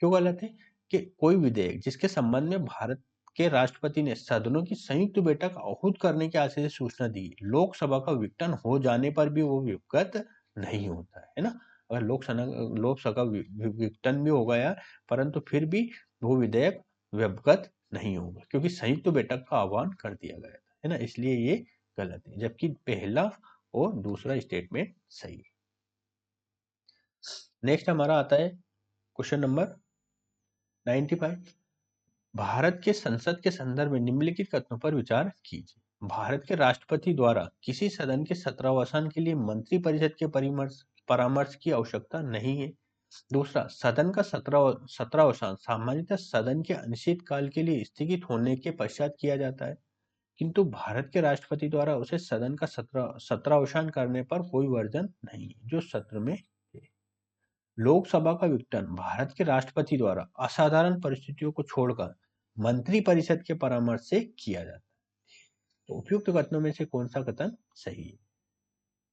क्यों गलत है कि कोई विधेयक जिसके संबंध में भारत के राष्ट्रपति ने सदनों की संयुक्त बैठक आहूत करने के आशय से सूचना दी लोकसभा का विघटन हो जाने पर भी वो व्यवगत नहीं होता है ना। अगर लोकसभा विघटन भी हो गया परंतु फिर भी वो विधेयक व्यवगत नहीं होगा क्योंकि संयुक्त बैठक का आह्वान कर दिया गया था है ना इसलिए ये गलत है जबकि पहला और दूसरा स्टेटमेंट सही है। नेक्स्ट हमारा आता है क्वेश्चन नंबर 95 भारत के संसद के संदर्भ में निम्नलिखित कथनों पर विचार कीजिए। भारत के राष्ट्रपति द्वारा किसी सदन के सत्रावसान के लिए मंत्री परिषद के परामर्श की आवश्यकता नहीं है। दूसरा सदन का सत्रावसान सामान्यतः सदन के अनिश्चित काल के लिए स्थगित होने के पश्चात किया जाता है किंतु भारत के राष्ट्रपति द्वारा उसे सदन का सत्रावसान करने पर कोई वर्जन नहीं है जो सत्र में है। लोकसभा का विघटन भारत के राष्ट्रपति द्वारा असाधारण परिस्थितियों को छोड़कर मंत्री परिषद के परामर्श से किया जाता है। तो उपयुक्त कथनों में से कौन सा कथन सही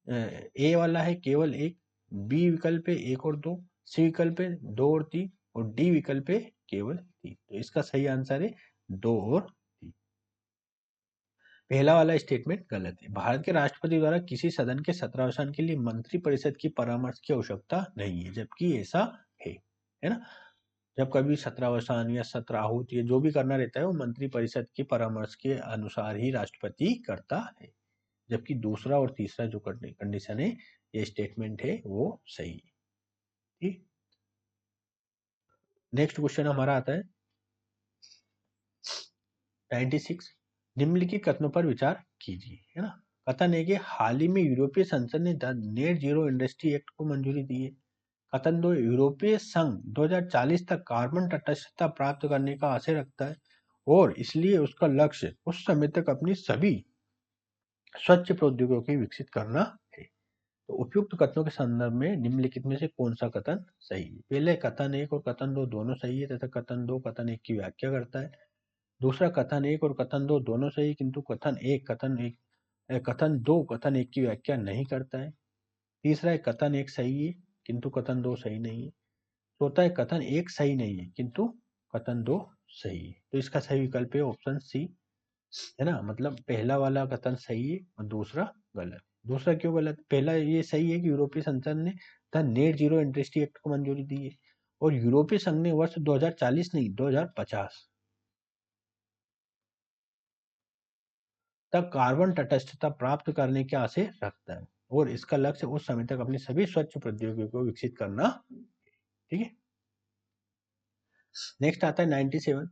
है। ए वाला है केवल एक, बी विकल्प है एक और दो, सी विकल्प है दो और तीन और डी विकल्प है केवल तीन। तो इसका सही आंसर है दो और तीन। पहला वाला स्टेटमेंट गलत है। भारत के राष्ट्रपति द्वारा किसी सदन के सत्रावसान के लिए मंत्री परिषद की परामर्श की आवश्यकता नहीं है जबकि ऐसा है ना। जब कभी सत्रावसान या सत्राहूत ये जो भी करना रहता है वो मंत्री परिषद के परामर्श के अनुसार ही राष्ट्रपति करता है जबकि दूसरा और तीसरा जो कंडीशन है ये स्टेटमेंट है वो सही है। ठीक नेक्स्ट क्वेश्चन हमारा आता है 96 निम्नलिखित कथनों पर विचार कीजिए है ना। कथन है कि हाल ही में यूरोपीय संसद ने नेट जीरो इंडस्ट्री एक्ट को मंजूरी दी है। कथन दो यूरोपीय संघ 2040 तक कार्बन तटस्थता प्राप्त करने का आशय रखता है और इसलिए उसका लक्ष्य उस समय तक अपनी सभी स्वच्छ प्रौद्योगिकी विकसित करना है। तो उपयुक्त कथनों के संदर्भ में निम्नलिखित में से कौन सा कथन सही है। पहले कथन एक और कथन दो दोनों सही है तथा कथन दो कथन एक की व्याख्या करता है। दूसरा कथन एक और कथन दो दोनों सही किंतु कथन दो कथन एक की व्याख्या नहीं करता है। तीसरा है कथन एक सही है किंतु कथन दो सही नहीं है। चौथा है कथन एक सही नहीं है किंतु कथन दो सही है। तो इसका सही विकल्प है ऑप्शन सी है ना। मतलब पहला वाला कथन सही है और दूसरा गलत। दूसरा क्यों गलत? पहला ये सही है कि यूरोपीय संसद ने the net zero industry act को मंजूरी दी है, और यूरोपीय संघ ने वर्ष 2040 नहीं 2050 तक कार्बन तटस्थता प्राप्त करने की आशय रखता है, और इसका लक्ष्य उस समय तक अपनी सभी स्वच्छ प्रौद्योगिकियों को विकसित करना। ठीक है। नेक्स्ट आता है 97।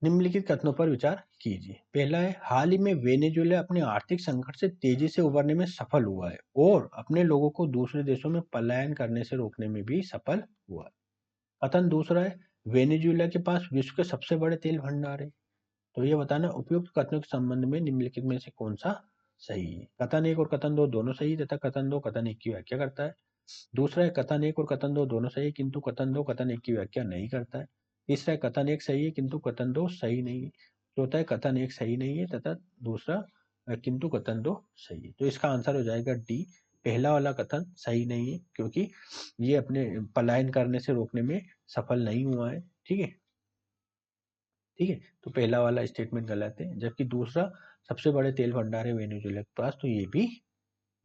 निम्नलिखित कथनों पर विचार कीजिए। पहला है, हाल ही में वेनेजुएला अपने आर्थिक संकट से तेजी से उबरने में सफल हुआ है और अपने लोगों को दूसरे देशों में पलायन करने से रोकने में भी सफल हुआ है। कथन दूसरा है, वेनेजुएला के पास विश्व के सबसे बड़े तेल भंडार है। तो ये बताना उपयुक्त कथनों के संबंध में निम्नलिखित में से कौन सा सही है। कथन एक और कथन दो दोनों सही तथा कथन दो कथन एक की व्याख्या करता है। दूसरा है, कथन एक और कथन दो दोनों सही है किंतु कथन दो कथन एक की व्याख्या नहीं करता है। तीसरा है, कथन एक सही है किंतु कथन दो सही नहीं है। चौथा है, कथन एक सही नहीं है तथा दूसरा किंतु कथन दो सही है। तो इसका आंसर हो जाएगा डी, पहला वाला कथन सही नहीं है, क्योंकि ये अपने पलायन करने से रोकने में सफल नहीं हुआ है। ठीक है। ठीक है, तो पहला वाला स्टेटमेंट गलत है, जबकि दूसरा सबसे बड़े तेल भंडार है वेनेजुएला के पास, तो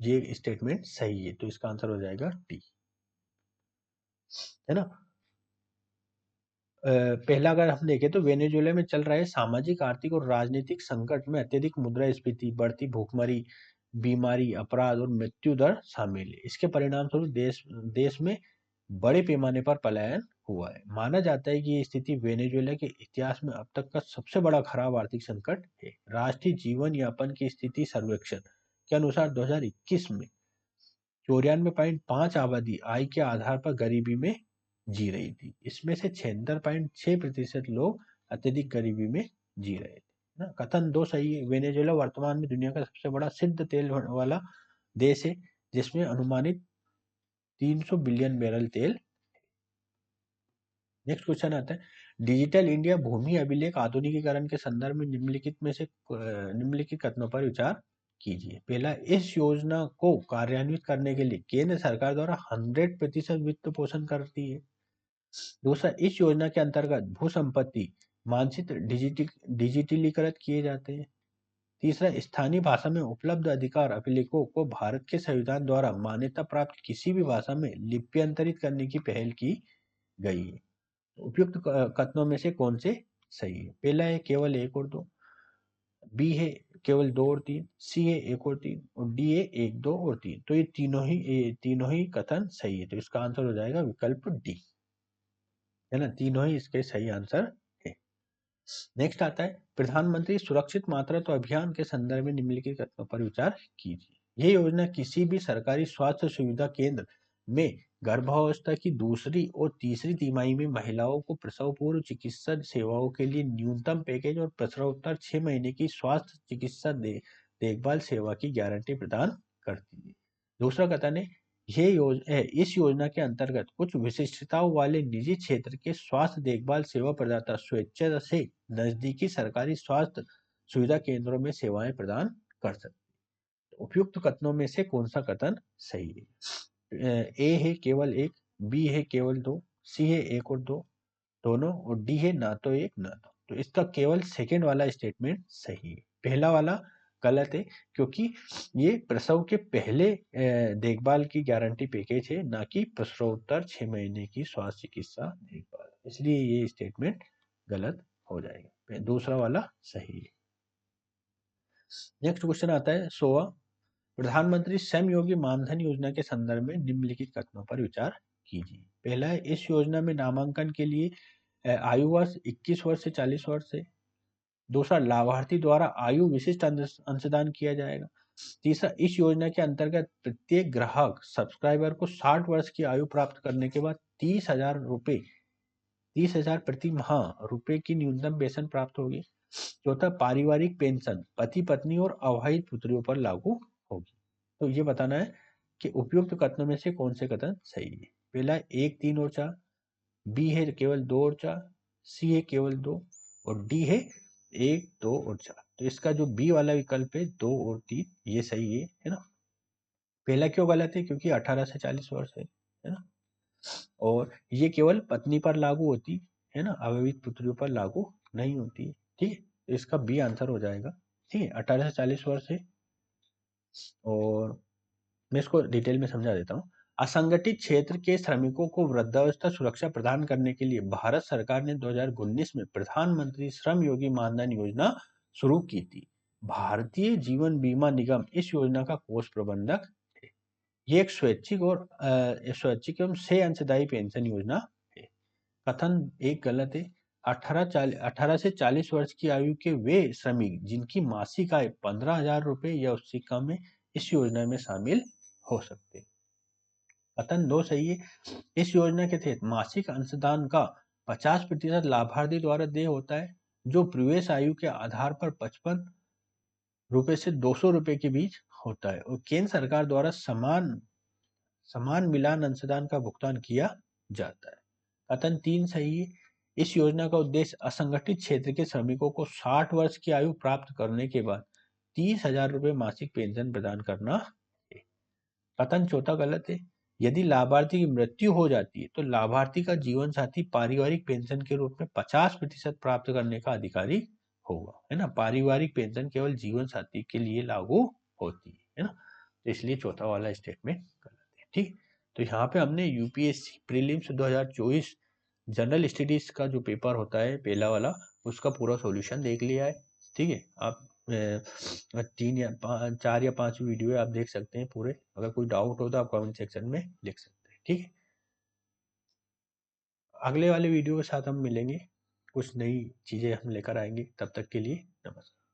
ये स्टेटमेंट सही है। तो इसका आंसर हो जाएगा डी, है ना। पहला अगर हम देखें तो वेनेजुएला में चल रहे सामाजिक आर्थिक और राजनीतिक संकट में अत्यधिक मुद्रास्फीति, बढ़ती भूखमरी, बीमारी, अपराध और मृत्यु दर शामिल है। इसके परिणाम स्वरूप देश देश में बड़े पैमाने पर पलायन हुआ है। माना जाता है कि ये स्थिति वेनेजुएला के इतिहास में अब तक का सबसे बड़ा खराब आर्थिक संकट है। राष्ट्रीय जीवन यापन की स्थिति सर्वेक्षण के अनुसार 2021 में 94.5 आबादी आय के आधार पर गरीबी में जी रही थी। इसमें से 76.6% लोग अत्यधिक गरीबी में जी रहे थे। ना, कथन दो सही है। वेनेजुएला वर्तमान में दुनिया का सबसे बड़ा सिद्ध तेल वाला देश है, जिसमें अनुमानित 300 बिलियन बैरल तेल। नेक्स्ट क्वेश्चन आता है, डिजिटल इंडिया भूमि अभिलेख आधुनिकीकरण के संदर्भ में निम्नलिखित कथनों पर विचार कीजिए। पहला, इस योजना को कार्यान्वित करने के लिए केंद्र सरकार द्वारा 100% वित्त पोषण करती है। दूसरा, इस योजना के अंतर्गत भू संपत्ति मानचित्र डिजिटलीकृत किए जाते हैं। तीसरा, स्थानीय भाषा में उपलब्ध अधिकार अभिलेखों को भारत के संविधान द्वारा मान्यता प्राप्त किसी भी भाषा में लिप्यंतरित करने की पहल की गई है। उपयुक्त कथनों में से कौन से सही है? पहला है केवल एक और दो, बी है केवल दो और तीन, सी है एक और तीन, और डी है एक दो और तीन। तो ये तीनों ही कथन सही है। तो इसका आंसर हो जाएगा विकल्प डी, है ना। तीनों ही इसके सही आंसर है। नेक्स्ट आता है, प्रधानमंत्री सुरक्षित मातृत्व अभियान के संदर्भ में निम्नलिखित कथनों पर विचार कीजिए। यह योजना किसी भी सरकारी स्वास्थ्य सुविधा केंद्र में गर्भावस्था की दूसरी और तीसरी तिमाही में महिलाओं को प्रसव पूर्व चिकित्सा सेवाओं के लिए न्यूनतम पैकेज और प्रसवोत्तर 6 महीने की स्वास्थ्य चिकित्सा देखभाल सेवा की गारंटी प्रदान करती है। दूसरा कथन है, इस योजना के अंतर्गत कुछ विशिष्टताओं वाले निजी क्षेत्र के स्वास्थ्य देखभाल सेवा प्रदाता स्वेच्छा से नजदीकी सरकारी स्वास्थ्य सुविधा केंद्रों में सेवाएं प्रदान कर सकते हैं। उपयुक्त कथनों में से कौन सा कथन सही है? ए है केवल एक, बी है केवल दो, सी है एक और दो दोनों, और डी है ना तो एक ना दो। तो इसका केवल सेकंड वाला स्टेटमेंट सही है, पहला वाला गलत है, क्योंकि ये प्रसव के पहले देखभाल की गारंटी पैकेज है, ना कि प्रसवोत्तर 6 महीने की स्वास्थ्य चिकित्सा देखभाल। इसलिए ये स्टेटमेंट गलत हो जाएगा, दूसरा वाला सही है। नेक्स्ट क्वेश्चन आता है 16। प्रधानमंत्री श्रम योगी मानधन योजना के संदर्भ में निम्नलिखित कथनों पर विचार कीजिए। पहला है, इस योजना में नामांकन के लिए आयु वर्ष 21 वर्ष से 40 वर्ष है। दूसरा, लाभार्थी द्वारा आयु विशिष्ट अंशदान किया जाएगा। तीसरा, इस योजना के अंतर्गत प्रत्येक ग्राहक सब्सक्राइबर को 60 वर्ष की आयु प्राप्त करने के बाद 30,000 प्रति माह रुपए की न्यूनतम पेंशन प्राप्त होगी। चौथा, पारिवारिक पेंशन पति पत्नी और अविवाहित पुत्रियों पर लागू होगी। तो ये बताना है कि उपयुक्त कथनों में से कौन से कथन सही है। पहला, एक तीन और चार, बी है केवल दो और चार, सी है केवल दो, और डी है एक दो और चार। तो इसका जो बी वाला विकल्प है 2 और 3, ये सही है ना। पहला क्यों गलत है? क्योंकि 18 से 40 वर्ष है ना, और ये केवल पत्नी पर लागू होती है ना, अविवाहित पुत्रियों पर लागू नहीं होती है। ठीक है, तो इसका बी आंसर हो जाएगा। ठीक है, 18 से 40 वर्ष है। और मैं इसको डिटेल में समझा देता हूँ। असंगठित क्षेत्र के श्रमिकों को वृद्धावस्था सुरक्षा प्रदान करने के लिए भारत सरकार ने 2019 में प्रधानमंत्री श्रम योगी मानधन योजना शुरू की थी। भारतीय जीवन बीमा निगम इस योजना का कोष प्रबंधक है। ये एक स्वैच्छिक एवं सह अंशदायी पेंशन योजना है। कथन एक गलत है। 18 से 40 वर्ष की आयु के वे श्रमिक जिनकी मासिक आय 15,000 रुपए या उससे कम है, इस योजना में शामिल हो सकते हैं। कथन दो सही है। इस योजना के तहत मासिक अंशदान का 50% लाभार्थी द्वारा देय होता है, जो प्रवेश आयु के आधार पर 55 रुपए से 200 रुपए के बीच होता है, और केंद्र सरकार द्वारा समान समान मिलान अंशदान का भुगतान किया जाता है। कथन तीन सही है। इस योजना का उद्देश्य असंगठित क्षेत्र के श्रमिकों को 60 वर्ष की आयु प्राप्त करने के बाद 30,000 रुपए मासिक पेंशन प्रदान करना है। कथन चौथा गलत है। यदि लाभार्थी की मृत्यु हो जाती है तो लाभार्थी का जीवन साथी पारिवारिक पेंशन के रूप में 50% प्राप्त करने का अधिकारी होगा, है ना। पारिवारिक पेंशन केवल जीवन साथी के लिए लागू होती है ना। तो इसलिए चौथा वाला स्टेटमेंट गलत है। ठीक, तो यहाँ पे हमने यूपीएससी प्रीलिम्स 2024 जनरल स्टडीज का जो पेपर होता है पहला वाला, उसका पूरा सॉल्यूशन देख लिया है। ठीक है, आप 4 या 5 वीडियो आप देख सकते हैं पूरे। अगर कोई डाउट हो तो आप कमेंट सेक्शन में लिख सकते हैं। ठीक है, अगले वाले वीडियो के साथ हम मिलेंगे, कुछ नई चीजें हम लेकर आएंगे। तब तक के लिए नमस्कार।